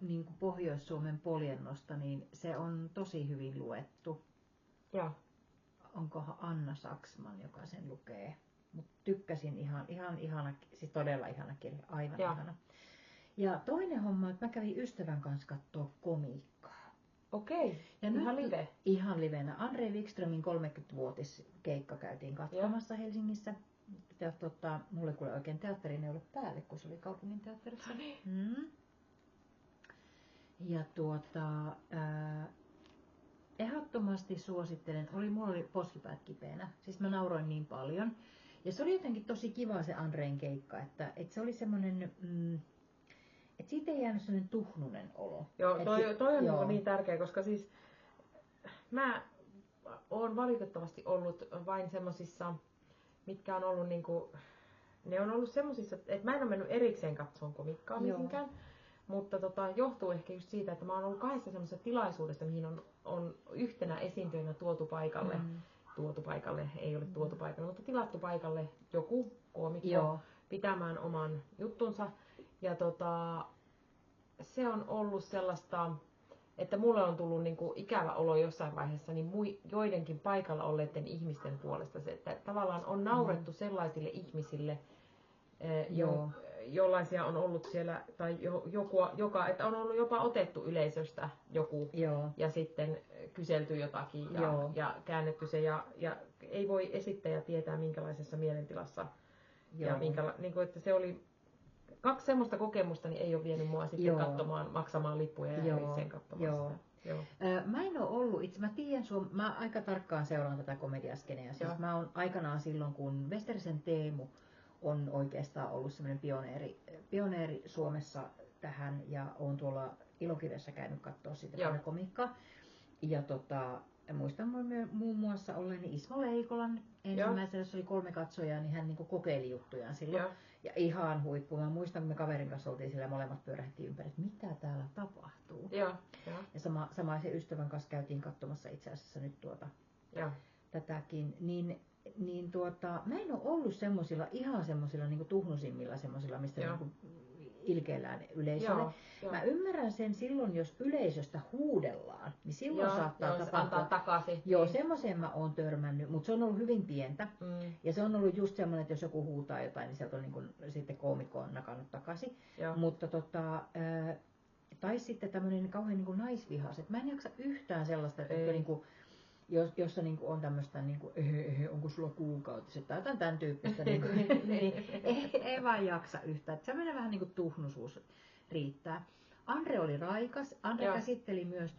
[SPEAKER 1] niin kuin Pohjois-Suomen poljennosta, niin se on tosi hyvin luettu.
[SPEAKER 2] Ja.
[SPEAKER 1] Onkohan Anna Saksman, joka sen lukee. Mutta tykkäsin ihan ihana, siis todella ihana kirja, aivan ihana. Ja toinen homma, että mä kävin ystävän kanssa katsoa komiikkaa.
[SPEAKER 2] Okei,
[SPEAKER 1] Ja
[SPEAKER 2] ihan
[SPEAKER 1] nyt,
[SPEAKER 2] live.
[SPEAKER 1] Ihan livenä. Andre Wikströmin 30-vuotiskeikka käytiin katsomassa Helsingissä. Mulle kuule oikein teatterin ei ole päälle, kun se oli kaupungin teatterissa. Ja ehdottomasti suosittelen, mulla oli poskipäät kipeänä, siis mä nauroin niin paljon. Ja se oli jotenkin tosi kiva se Andreen keikka, että se oli semmoinen, että siitä ei jäänyt semmoinen tuhnunen olo.
[SPEAKER 2] Joo, toi on niin tärkeä, koska siis mä oon valitettavasti ollut vain semmosissa, mitkä on ollut niinku, ne on ollut semmosissa, että mä en ole mennyt erikseen katsomaan komikkaa mihinkään. Mutta johtuu ehkä just siitä, että mä oon ollut kahdessa semmoisessa tilaisuudessa, mihin on yhtenä esiintyjänä tuotu paikalle. Tuotu paikalle, ei ole tuotu paikalle, mutta tilattu paikalle joku koomikko pitämään oman juttunsa. Ja se on ollut sellaista, että mulle on tullut niinku ikävä olo jossain vaiheessa niin joidenkin paikalla olleiden ihmisten puolesta. Se, että tavallaan on naurettu sellaisille ihmisille, jollaisia on ollut siellä, tai että on ollut jopa otettu yleisöstä joku ja sitten kyselty jotakin ja käännetty se ja ei voi esittäjä tietää minkälaisessa mielentilassa. Ja niin kuin, että se oli 2 semmoista kokemusta, niin ei ole vienyt mua sitten katsomaan, maksamaan lippuja ja erikseen katsomaan sitä.
[SPEAKER 1] Mä en ole ollut, mä tiedän mä aika tarkkaan seuraan tätä komediaskeneä. Siis mä oon aikanaan silloin, kun Westerisen Teemu on oikeastaan ollut semmoinen pioneeri Suomessa tähän ja on tuolla Ilokirjassa käynyt katsoa siitä paljon komikkaa. Ja muistan muun muassa olleeni Ismo Leikolan ensimmäisenä, jos oli 3 katsojaa, niin hän niinku kokeili juttujaan silloin. Ja ihan huippu. Mä muistan, kun me kaverin kanssa oltiin siellä molemmat pyörähtiin ympäri, että mitä täällä tapahtuu. Ja samaisen ystävän kanssa käytiin katsomassa itse asiassa nyt tätäkin. Mä en ole ollut ihan semmosilla niinku tuhnusimmilla semmosilla, mistä niinku ilkeillään yleisölle. Mä ymmärrän sen silloin, jos yleisöstä huudellaan, niin silloin saattaa tapahtua.
[SPEAKER 2] Antaa takaisin.
[SPEAKER 1] Joo, semmoiseen mä oon törmännyt, mutta se on ollut hyvin pientä. Ja se on ollut just semmoinen, että jos joku huutaa jotain, niin sieltä on niinku, sitten koomikko on nakannut takaisin. Mutta tai sitten tämmöinen kauhean niinku naisvihas. Mä en jaksa yhtään sellaista, että niinku, jossa niinku on tämmöistä, niinku, onko sulla kuukautiset tai jotain tämän tyyppistä, niin ei vaan jaksa yhtään. Se menee vähän niinku tuhnuisuus riittää. Andre oli raikas. Andre käsitteli myös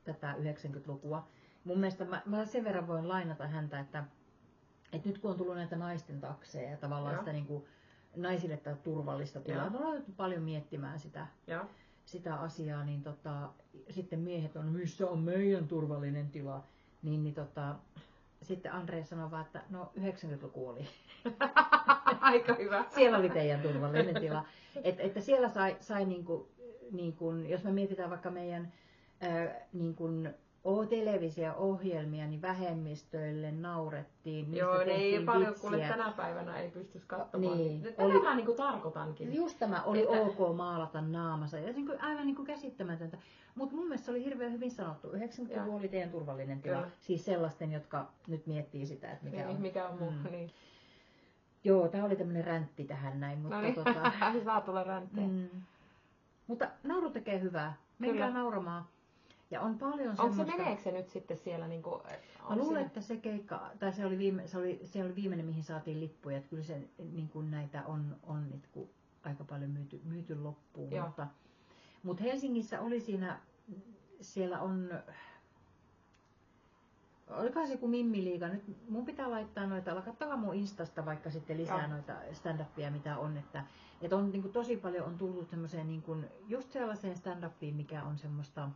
[SPEAKER 1] tätä 90-lukua. Mun mielestä mä sen verran voin lainata häntä, että nyt kun on tullut näitä naisten takseja ja tavallaan sitä niinku, naisille tätä turvallista tilaa, me ollaan otettu paljon miettimään sitä asiaa, niin sitten miehet on, missä on meidän turvallinen tila. Sitten Andre sanoi vaan, että no 90-luku oli.
[SPEAKER 2] Aika hyvä.
[SPEAKER 1] Siellä oli teidän turvallinen tila. Että siellä sai jos me mietitään vaikka meidän televisio-ohjelmia, niin vähemmistöille naurettiin.
[SPEAKER 2] Joo, ne ei paljon kuule tänä päivänä ei pystyisi katsomaan. Niin, tätä mä niinku tarkoitankin.
[SPEAKER 1] Just tämä oli ok maalata naamansa. Ja aivan käsittämätöntä. Mutta mun mielestä se oli hirveän hyvin sanottu. 90-luku oli teidän turvallinen tila. Kyllä. Siis sellaisten, jotka nyt miettii sitä, että
[SPEAKER 2] mikä on mun. Niin.
[SPEAKER 1] Joo, tää oli tämmönen räntti tähän näin. Mutta
[SPEAKER 2] saa tulla ränttejä.
[SPEAKER 1] Mutta nauru tekee hyvää. Menkää nauramaan. Ja on paljon
[SPEAKER 2] semmoista. Meneekö se nyt sitten siellä niinku?
[SPEAKER 1] Mä luulen, että se keikka, tai se oli viimeinen, mihin saatiin lippuja. Että kyllä se niinku näitä on aika paljon myyty loppuun. Mutta Helsingissä oli siellä on, olikohan se joku Mimmiliiga, nyt mun pitää laittaa noita, katsokaa mun Instasta vaikka sitten lisää noita stand-upia mitä on, että on niinku tosi paljon on tullut semmoiseen niinku, just sellaiseen stand-upiin, mikä on semmoista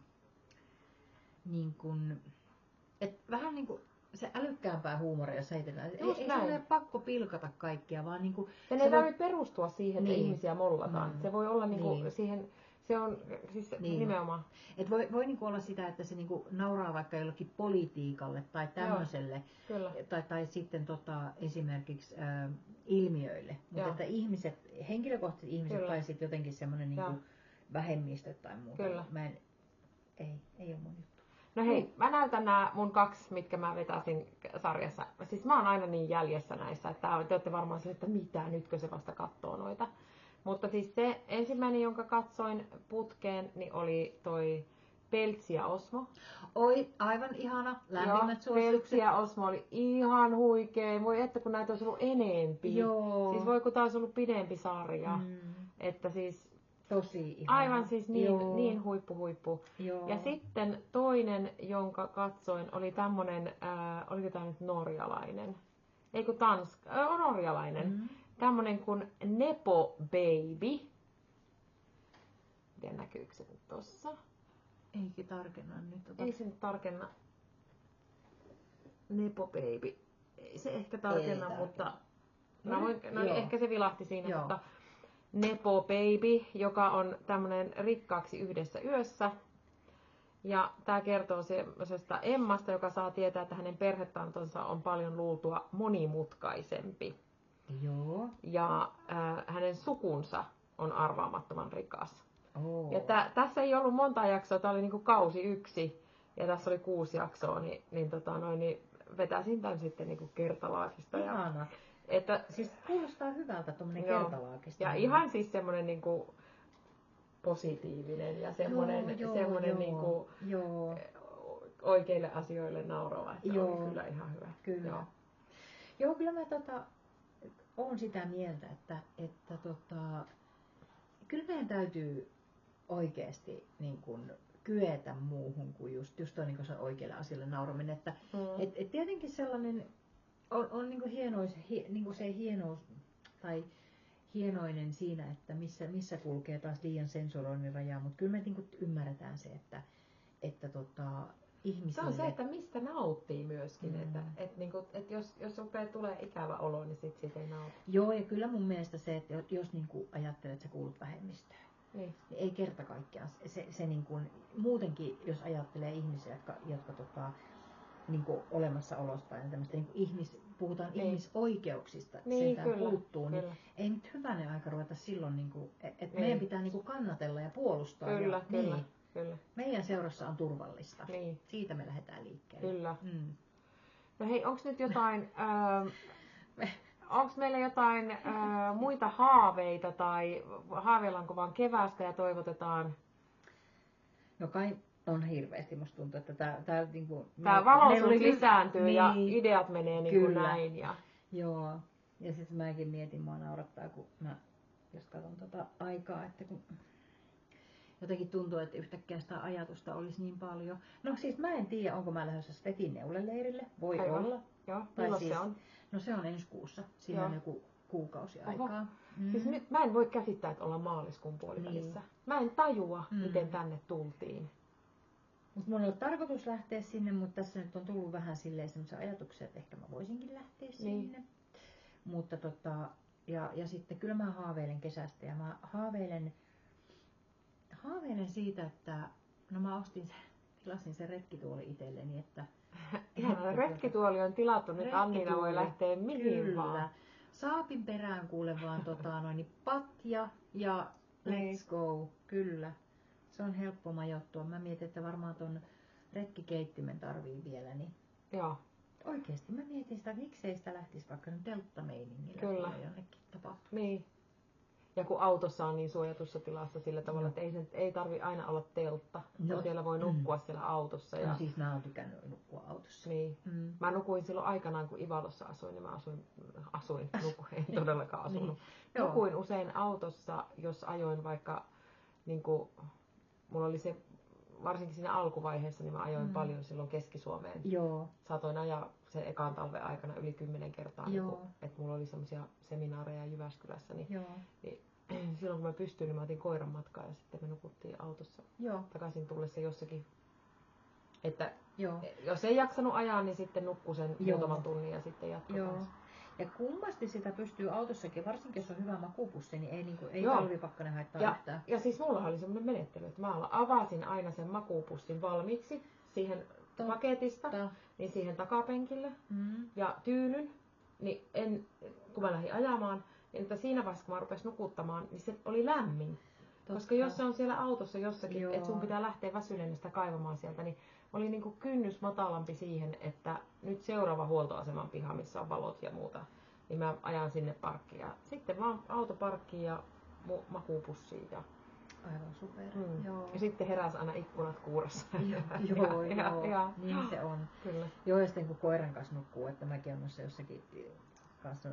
[SPEAKER 1] niinku, että vähän niinku se älykkäämpää huumoria heitetään. Ei se ole pakko pilkata kaikkia, vaan niinku
[SPEAKER 2] sen ei tarvitse perustua siihen, että ihmisiä mollataan. Se voi olla niinku siihen. Se on siis nimenomaan.
[SPEAKER 1] Et voi niinku olla sitä, että se niinku nauraa vaikka jollekin politiikalle tai tämmöiselle. Tai sitten esimerkiksi ilmiöille. Mutta että henkilökohtaiset ihmiset tai sitten jotenkin semmoinen niinku vähemmistö tai muuta. Ei ole mun juttu.
[SPEAKER 2] No hei, mä näytän nämä mun 2, mitkä mä vetäisin sarjassa. Siis mä oon aina niin jäljessä näissä, että te olette varmaan se, että mitä, nytkö se vasta kattoo noita. Mutta siis se ensimmäinen, jonka katsoin putkeen, niin oli toi Peltsi ja Osmo.
[SPEAKER 1] Oi, aivan ihana. Lämpimät
[SPEAKER 2] Joo, Peltsi
[SPEAKER 1] suositukset.
[SPEAKER 2] ja Osmo oli ihan huikea. Voi että kun näitä olisi ollut enempi.
[SPEAKER 1] Joo.
[SPEAKER 2] Siis voi kun taas ollut pidempi sarja.
[SPEAKER 1] Mm.
[SPEAKER 2] Että siis
[SPEAKER 1] Tosi ihana.
[SPEAKER 2] aivan siis niin huippu.
[SPEAKER 1] Joo.
[SPEAKER 2] Ja sitten toinen, jonka katsoin, oli tämmönen, oliko tämä nyt norjalainen? Ei kun norjalainen. Tämmönen kuin Nepo Baby. Miten näkyykö se nyt tossa?
[SPEAKER 1] Eikä tarkenna nyt.
[SPEAKER 2] Ei se nyt tarkenna. Nepo Baby. Ei se ehkä tarkenna, mutta ehkä se vilahti siinä,
[SPEAKER 1] Joo.
[SPEAKER 2] mutta Nepo Baby, joka on tämmönen rikkaaksi yhdessä yössä. Ja tää kertoo semmoisesta Emmasta, joka saa tietää, että hänen perhetantonsa on paljon luultua monimutkaisempi.
[SPEAKER 1] Joo.
[SPEAKER 2] Ja hänen sukunsa on arvaamattoman rikas.
[SPEAKER 1] Oh.
[SPEAKER 2] Ja tässä ei ollut monta jaksoa, tää oli niinku kausi 1 ja tässä oli 6 jaksoa, niin vetäisin tän sitten niinku kertalaakista.
[SPEAKER 1] Ihana.
[SPEAKER 2] Että,
[SPEAKER 1] siis kuulostaa hyvältä tommonen kertalaakista.
[SPEAKER 2] Ja ihan siis semmonen niinku positiivinen ja semmonen niinku oikeille asioille naurava. Että oli kyllä ihan hyvä.
[SPEAKER 1] Kyllä. Joo, kyllä mä oon sitä mieltä, että kyllä meidän täytyy oikeasti niin kun kyetä muuhun kuin just toi niin se oikealle asialle nauraminen. Että et tietenkin sellainen on niin kuin se hienous tai hienoinen siinä, että missä kulkee taas liian sensuroinnin rajaa, mutta kyllä me niin kuin ymmärretään se, että ihmisille...
[SPEAKER 2] Se on se, että mistä nauttii myöskin, että jos rupeaa tulee ikävä olo, niin sit siitä ei nauti.
[SPEAKER 1] Joo, ja kyllä mun mielestä se, että jos niin kuin ajattelet, että sä kuulut vähemmistöön, niin ei kerta kaikkiaan. Se niin kuin, muutenkin, jos ajattelee ihmisiä, jotka niin kuin olemassaolosta ja tämmöistä niin puhutaan ihmisoikeuksista, sentään puuttuu, niin ei nyt hyvänen aika ruveta silloin, niin kuin, että meidän pitää niin kuin kannatella ja puolustaa.
[SPEAKER 2] Kyllä.
[SPEAKER 1] Meidän seurassa on turvallista.
[SPEAKER 2] Niin.
[SPEAKER 1] Siitä me lähdetään liikkeelle.
[SPEAKER 2] Kyllä. No hei, onko nyt jotain, onko meillä jotain muita haaveita tai haaveillaanko vaan keväästä ja toivotetaan?
[SPEAKER 1] No kai on hirveästi, musta tuntuu, että
[SPEAKER 2] tää valoisuus lisääntyy ja ideat menee niin kuin näin.
[SPEAKER 1] Joo, ja sitten mäkin mietin, mua naurattaa, kun mä jos katson aikaa, että kun jotenkin tuntuu, että yhtäkkiä sitä ajatusta olisi niin paljon. No siis mä en tiedä, onko mä lähdössä Svetin neuleleirille. Voi olla.
[SPEAKER 2] Joo, milloin se on?
[SPEAKER 1] No se on ensi kuussa. Siinä on joku kuukausi aikaa.
[SPEAKER 2] Siis nyt mä en voi käsittää, että ollaan maaliskuun puolivälissä. Mä en tajua, miten tänne tultiin.
[SPEAKER 1] Mutta mun on tarkoitus lähteä sinne, mutta tässä nyt on tullut vähän silleen semmoisia ajatuksia, että ehkä mä voisinkin lähteä sinne. Mutta ja sitten kyllä mä haaveilen kesästä ja mä haaveilen siitä, että no mä tilasin sen retkituoli itselleni, että
[SPEAKER 2] retkituoli on tilattu, nyt Anniina voi lähteä mihin vaan.
[SPEAKER 1] Saapin perään kuule vaan patja ja let's go, kyllä. Se on helppo majoittua. Mä mietin, että varmaan ton retkikeittimen tarvii vielä, niin
[SPEAKER 2] joo.
[SPEAKER 1] Oikeesti mä mietin sitä, että miksei sitä lähtisi vaikka telttameiningillä jonnekin tapahtua.
[SPEAKER 2] Niin. Ja kun autossa on niin suojatussa tilassa sillä tavalla, että ei tarvi aina olla teltta. No, siellä voi nukkua siellä autossa.
[SPEAKER 1] No siis mä oon tykännyt nukkua autossa.
[SPEAKER 2] Niin. Mä nukuin silloin aikanaan, kun Ivalossa asuin, niin mä en todellakaan asunut. Nukuin usein autossa, jos ajoin vaikka, niin kuin, mulla oli se, varsinkin siinä alkuvaiheessa, niin mä ajoin paljon silloin Keski-Suomeen.
[SPEAKER 1] Joo.
[SPEAKER 2] Saatoin ajaa sen ekan talven aikana yli 10 kertaa, että mulla oli semmoisia seminaareja Jyväskylässä, niin silloin kun mä pystyin, niin mä otin koiran matkaa ja sitten me nukuttiin autossa takaisin tullessa jossakin. Että jos ei jaksanut ajaa, niin sitten nukkui sen muutaman tunnin ja sitten jatkoi taas.
[SPEAKER 1] Ja kummasti sitä pystyy autossakin, varsinkin jos on hyvä makupussi, niin ei talvipakkanen haittaa yhtään.
[SPEAKER 2] Ja siis mulla oli semmoinen menettely, että mä avasin aina sen makupussin valmiiksi siihen paketista, niin siihen takapenkille ja tyynyn, niin kun mä lähdin ajamaan, niin että siinä vaiheessa kun mä rupesin nukuttamaan, niin se oli lämmin. Koska jos se on siellä autossa jossakin, että sun pitää lähteä väsyneenä sitä kaivamaan sieltä, niin oli niin kuin kynnys matalampi siihen, että nyt seuraava huoltoaseman piha, missä on valot ja muuta, niin mä ajan sinne parkkiin. Ja sitten vaan autoparkkiin ja makuupussiin. Ja
[SPEAKER 1] Aivan super. Joo.
[SPEAKER 2] Ja sitten heräsi aina ikkunat kuurossa.
[SPEAKER 1] Joo, niin se on.
[SPEAKER 2] Kyllä.
[SPEAKER 1] Joo, ja sitten kun koiran kanssa nukkuu, että mäkin olen noissa jossakin kanssa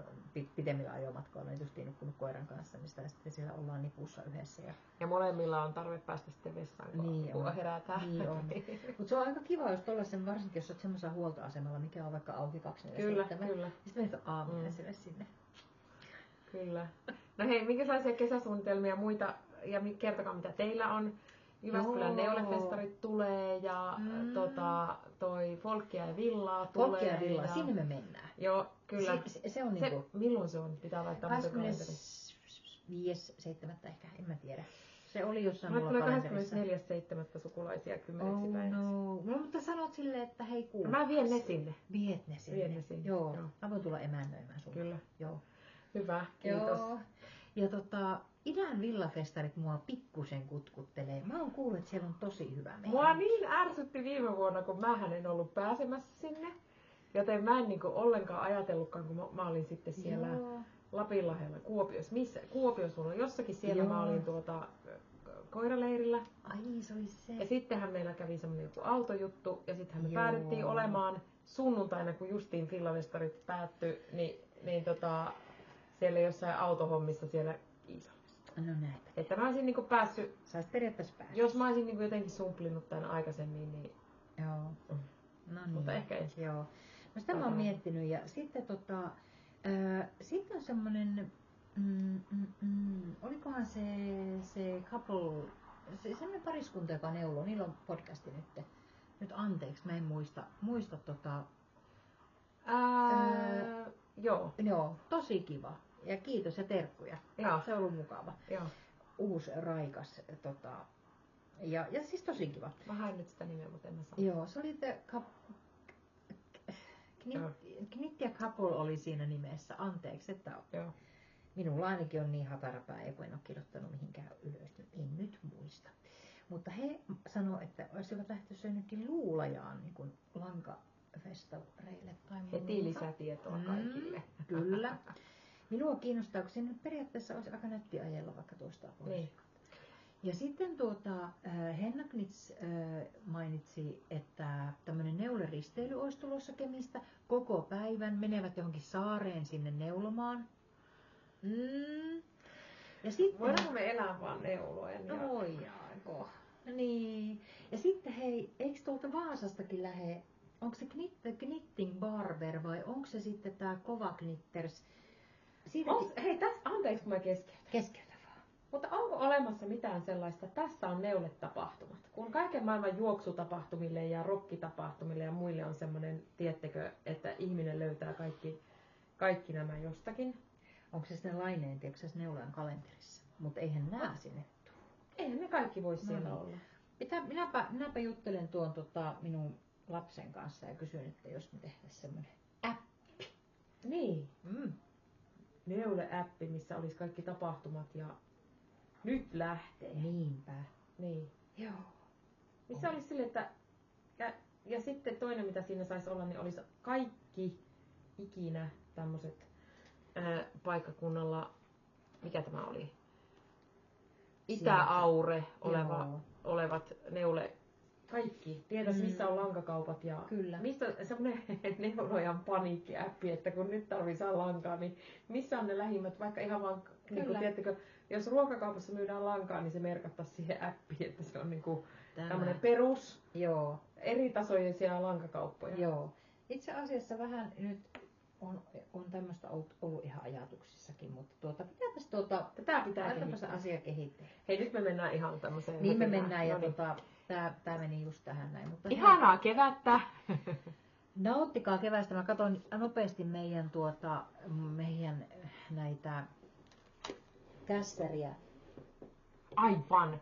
[SPEAKER 1] pitemmillä ajomatkoilla justiin nukkunut koiran kanssa, niin sitä sitten siellä ollaan nipussa yhdessä.
[SPEAKER 2] Ja molemmilla on tarve päästä sitten vessaan, kun herätään.
[SPEAKER 1] Niin on. Mutta se on aika kiva, jos tollaisen, varsinkin jos olet semmoisella huoltoasemalla, mikä on vaikka auki 24/7.
[SPEAKER 2] Kyllä.
[SPEAKER 1] Sitten menet aamulla sinne.
[SPEAKER 2] Kyllä. No hei, minkälaisia kesäsuunnitelmia muita, ja kertokaa mitä teillä on. Jyväskylän neulefestarit tulee ja toi Folkkia ja Villaa tulee.
[SPEAKER 1] Folkkia ja Villaa, sinne me mennään.
[SPEAKER 2] Joo, kyllä.
[SPEAKER 1] Se on niinku...
[SPEAKER 2] Milloin se on? Pitää laittaa muuten kalenteri.
[SPEAKER 1] 25.7. ehkä, en mä tiedä. Se oli jossain
[SPEAKER 2] mulla
[SPEAKER 1] tulee kalenterissa.
[SPEAKER 2] 24.7. sukulaisia 10 päiväksi.
[SPEAKER 1] No, mutta sanot silleen, että hei kuule.
[SPEAKER 2] Mä vien ne sinne.
[SPEAKER 1] Viet ne sinne. Joo. Mä voin tulla emännöimään sun.
[SPEAKER 2] Kyllä.
[SPEAKER 1] Joo.
[SPEAKER 2] Hyvä, kiitos.
[SPEAKER 1] Joo. Ja idän villafestarit mua pikkusen kutkuttelee. Mä oon kuullut, että siellä on tosi hyvä meininki.
[SPEAKER 2] Mua niin ärsytti viime vuonna, kun mähän en ollut pääsemässä sinne. Joten mä en niinku ollenkaan ajatellutkaan, kun mä olin sitten siellä Lapinlahdella, Kuopiossa. Kuopiossa mulla jossakin siellä mä olin koiraleirillä.
[SPEAKER 1] Ai se oli se.
[SPEAKER 2] Ja sittenhän meillä kävi semmonen joku autojuttu ja sittenhän me päädyttiin olemaan sunnuntaina, kun justiin villafestarit päättyi, niin siellä jossain autohommissa siellä Iisalmessa.
[SPEAKER 1] No näin.
[SPEAKER 2] Että mä olisin niinku päässyt...
[SPEAKER 1] Saisit periaatteessa päässyt.
[SPEAKER 2] Jos mä olisin niinku jotenkin sumplinut tän aikaisemmin, niin...
[SPEAKER 1] Joo. No niin.
[SPEAKER 2] Mutta ehkä ensin.
[SPEAKER 1] Joo. No sitä mä oon miettinyt ja sitten sitten on semmonen... olikohan se couple... Semmonen pariskunta, joka neuloo. Niillä on podcasti nyt. Nyt anteeksi, mä en muista Joo, tosi kiva. Ja kiitos ja terkkuja.
[SPEAKER 2] Joo.
[SPEAKER 1] Se on ollut mukava.
[SPEAKER 2] Joo.
[SPEAKER 1] Uusi raikas. Ja siis tosi kiva.
[SPEAKER 2] Mä hain nyt sitä nimeä, mutta en mä saa.
[SPEAKER 1] Joo, se oli Knit ja Couple oli siinä nimessä. Anteeksi, että minulla ainakin on niin hatarapää, kun en ole kirjoittanut mihinkään ylös. En nyt muista. Mutta he sanoo, että olisivat lähtössä jonnekin Luulajaan niin kuin lankafestareille tai muuta.
[SPEAKER 2] Heti lisätietoa kaikille.
[SPEAKER 1] Kyllä. Minua kiinnostaa, kun siinä periaatteessa olisi aika nätti ajella vaikka tuosta pois.
[SPEAKER 2] Niin.
[SPEAKER 1] Ja sitten Henna Knits mainitsi, että tämmöinen neuleristeily olisi tulossa Kemistä. Koko päivän menevät johonkin saareen sinne neulomaan. Ja sitten,
[SPEAKER 2] voidaanko me elää vaan neuloen?
[SPEAKER 1] Voidaanko? Niin. Ja sitten hei, eikö tuolta Vaasastakin lähde, onko se Knitting Barber vai onko se sitten tää Kova Knitters?
[SPEAKER 2] Hei, anteeksi kun mä
[SPEAKER 1] keskeytän vaan.
[SPEAKER 2] Mutta onko olemassa mitään sellaista, tässä on neuletapahtumat? Kun kaiken maailman juoksutapahtumille ja rokkitapahtumille ja muille on semmoinen, tiettekö, että ihminen löytää kaikki nämä jostakin.
[SPEAKER 1] Onko se sitten Laineen, tiedätkö se neulojan kalenterissa? Mutta eihän nää sinne tule.
[SPEAKER 2] Eihän ne kaikki voi siellä olla.
[SPEAKER 1] Minäpä juttelen tuon minun lapsen kanssa ja kysyn, että jos me tehtäisiin semmoinen appi.
[SPEAKER 2] Niin. Neule-appi, missä olisi kaikki tapahtumat ja nyt lähtee.
[SPEAKER 1] Niinpä.
[SPEAKER 2] Niin.
[SPEAKER 1] Joo.
[SPEAKER 2] Missä olisi sille, että... Ja sitten toinen, mitä siinä saisi olla, niin olisi kaikki ikinä tämmöiset paikkakunnalla, mikä tämä oli? Itä-Aure olevat neule, kaikki. Tietäisi missä on lankakaupat ja
[SPEAKER 1] kyllä.
[SPEAKER 2] Mistä semmoinen neulojan paniikkiäppi, että kun nyt tarvii saa lankaa, niin missä on ne lähimmät, vaikka ihan vaan, niin kuin, tiedättekö, jos ruokakaupassa myydään lankaa, niin se merkattaisi siihen appiin, että se on niin kuin tämmöinen perus, eri tasoisia lankakauppoja.
[SPEAKER 1] Joo. Itse asiassa vähän nyt on tämmöistä ollut ihan ajatuksissakin, mutta
[SPEAKER 2] tätä pitää
[SPEAKER 1] kehittää. Asia kehittää.
[SPEAKER 2] Hei, nyt me mennään ihan tämmöiseen.
[SPEAKER 1] Niin me mennään ja tää meni just tähän näin. Mutta
[SPEAKER 2] ihanaa kevättä!
[SPEAKER 1] Nauttikaa keväästä. Mä katson nopeasti meidän näitä kässäriä.
[SPEAKER 2] Aivan.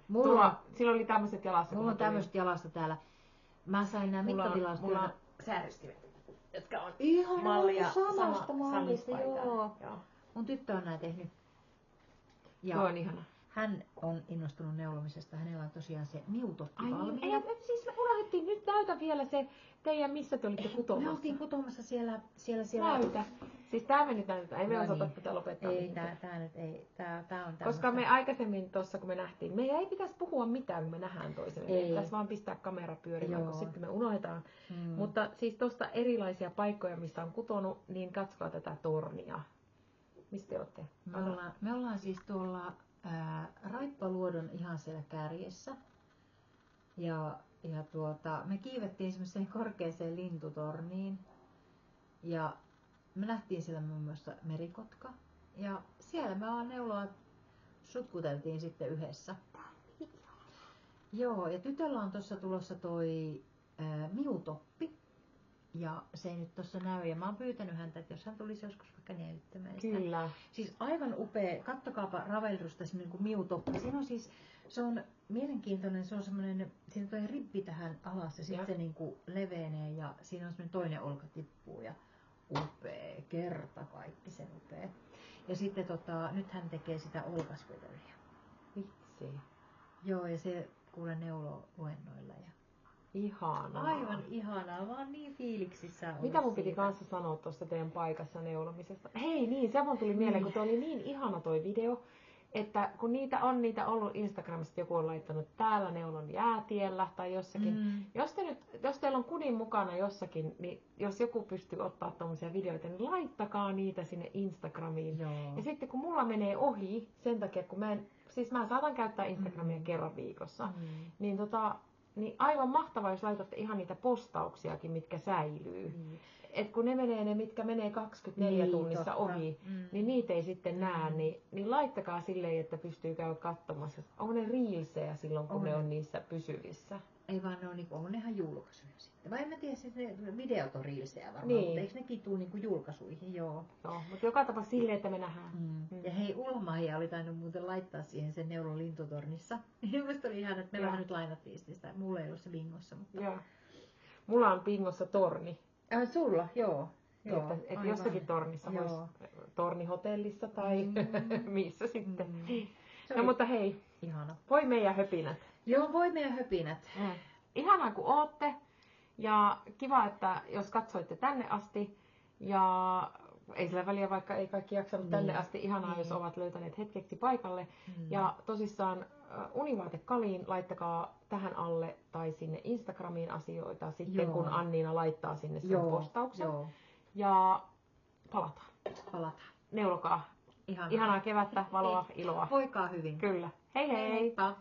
[SPEAKER 2] Sillä oli tämmöiset jalassa.
[SPEAKER 1] Mulla on tämmöiset jalassa täällä. Mä sain nämä mittatilaukset.
[SPEAKER 2] Mulla on säädöstimet, jotka on
[SPEAKER 1] ihan
[SPEAKER 2] mallia
[SPEAKER 1] samasta mallista. Joo. Mun tyttö on näin tehnyt.
[SPEAKER 2] Ja on ihana.
[SPEAKER 1] Hän on innostunut neulomisesta. Hänellä on tosiaan se niutotti valmiina.
[SPEAKER 2] Siis me unohdettiin, nyt näytä vielä se teidän, missä te olitte kutomassa.
[SPEAKER 1] Me oltiin kutomassa siellä.
[SPEAKER 2] Näytä. Siis tää meni tänne, ei me osata
[SPEAKER 1] niin.
[SPEAKER 2] tätä lopettaa.
[SPEAKER 1] Ei, tää nyt ei, tää on tämmöstä.
[SPEAKER 2] Koska me aikaisemmin tuossa kun me nähtiin, meidän ei pitäisi puhua mitään kun me nähdään toisemme. Meidän pitäisi vaan pistää kamera pyörimään, kun sitten me unohdetaan. Mutta siis tuosta erilaisia paikkoja, missä on kutonut, niin katsokaa tätä tornia. Mistä te olette?
[SPEAKER 1] Me ollaan siis tuolla Raippaluodon ihan siellä kärjessä. Ja me kiivettiin semmoiseen korkeaseen lintutorniin. Ja me nähtiin siellä muun muassa merikotka. Ja siellä me vaan neuloa sutkuteltiin sitten yhdessä. Joo, ja tytöllä on tuossa tulossa toi miutoppi. Ja se ei nyt tuossa näy. Ja mä oon pyytänyt häntä, että jos hän tulisi joskus vaikka näyttämään sitä.
[SPEAKER 2] Kyllä.
[SPEAKER 1] Siis aivan upea. Kattokaapa Ravelrusta semmoinen kuin miutoppi. Siinä on siis, se on mielenkiintoinen, se on semmoinen, siinä on toi ribbi tähän alas ja sitten se niinku levenee ja siinä on semmoinen toinen olka tippuu ja upea, kerta kaikki sen upea. Ja sitten nyt hän tekee sitä olkasvedeliä.
[SPEAKER 2] Vitsi.
[SPEAKER 1] Joo, ja se kuule neuloo luennoilla ja
[SPEAKER 2] ihanaa.
[SPEAKER 1] Aivan ihanaa, mä oon niin fiiliksissä.
[SPEAKER 2] Mitä mun piti kanssa sanoa tuosta teidän paikassa neulomisesta? Hei niin, se mun tuli mieleen, kun toi oli niin ihana toi video, että kun niitä on ollut Instagramista, joku on laittanut täällä neulon jäätiellä tai jossakin. Jos teillä on kudin mukana jossakin, niin jos joku pystyy ottaa tommosia videoita, niin laittakaa niitä sinne Instagramiin.
[SPEAKER 1] Joo.
[SPEAKER 2] Ja sitten kun mulla menee ohi, sen takia kun mä saatan käyttää Instagramia kerran viikossa, niin aivan mahtavaa, jos laitatte ihan niitä postauksiakin, mitkä säilyy. Et kun ne mitkä menee 24 tunnissa totta. Ohi, niin niitä ei sitten näe, niin laittakaa silleen, että pystyy käydä katsomassa. Onko ne reelsejä silloin, kun ne on niissä pysyvissä?
[SPEAKER 1] Ei vaan ne on, onko ne ihan julkaisuja sitten? Vai en mä tiedä, siis ne videot on reelsejä varmaan,
[SPEAKER 2] niin.
[SPEAKER 1] Mutta eikö nekin tule niinku julkaisuihin? Joo.
[SPEAKER 2] Joo, mutta joka tapauksessa silleen, että me nähdään.
[SPEAKER 1] Ja hei, Ulmahi oli tainnut muuten laittaa siihen sen neulon lintutornissa. Mielestäni oli ihan, että me vähän nyt lainattiin sitä. Mulla ei ollut se bingossa, mutta...
[SPEAKER 2] Joo. Mulla on bingossa torni.
[SPEAKER 1] Sulla? Joo.
[SPEAKER 2] Että jossakin tornissa voisi, tornihotellissa tai missä sitten. No mutta hei,
[SPEAKER 1] ihana.
[SPEAKER 2] Voi meidän höpinät.
[SPEAKER 1] Joo, voi meidän höpinät.
[SPEAKER 2] Ihanaa kun ootte ja kiva, että jos katsoitte tänne asti ja ei sillä väliä, vaikka ei kaikki jaksanut tänne asti, ihanaa jos ovat löytäneet hetkeksi paikalle. Ja tosissaan Univaate-Kaliin laittakaa tähän alle tai sinne Instagramiin asioita sitten kun Anniina laittaa sinne sen postauksen. Ja palataan. Neulokaa. Ihanaa kevättä, valoa, iloa.
[SPEAKER 1] Voikaa hyvin.
[SPEAKER 2] Kyllä. Hei hei!
[SPEAKER 1] Heippa.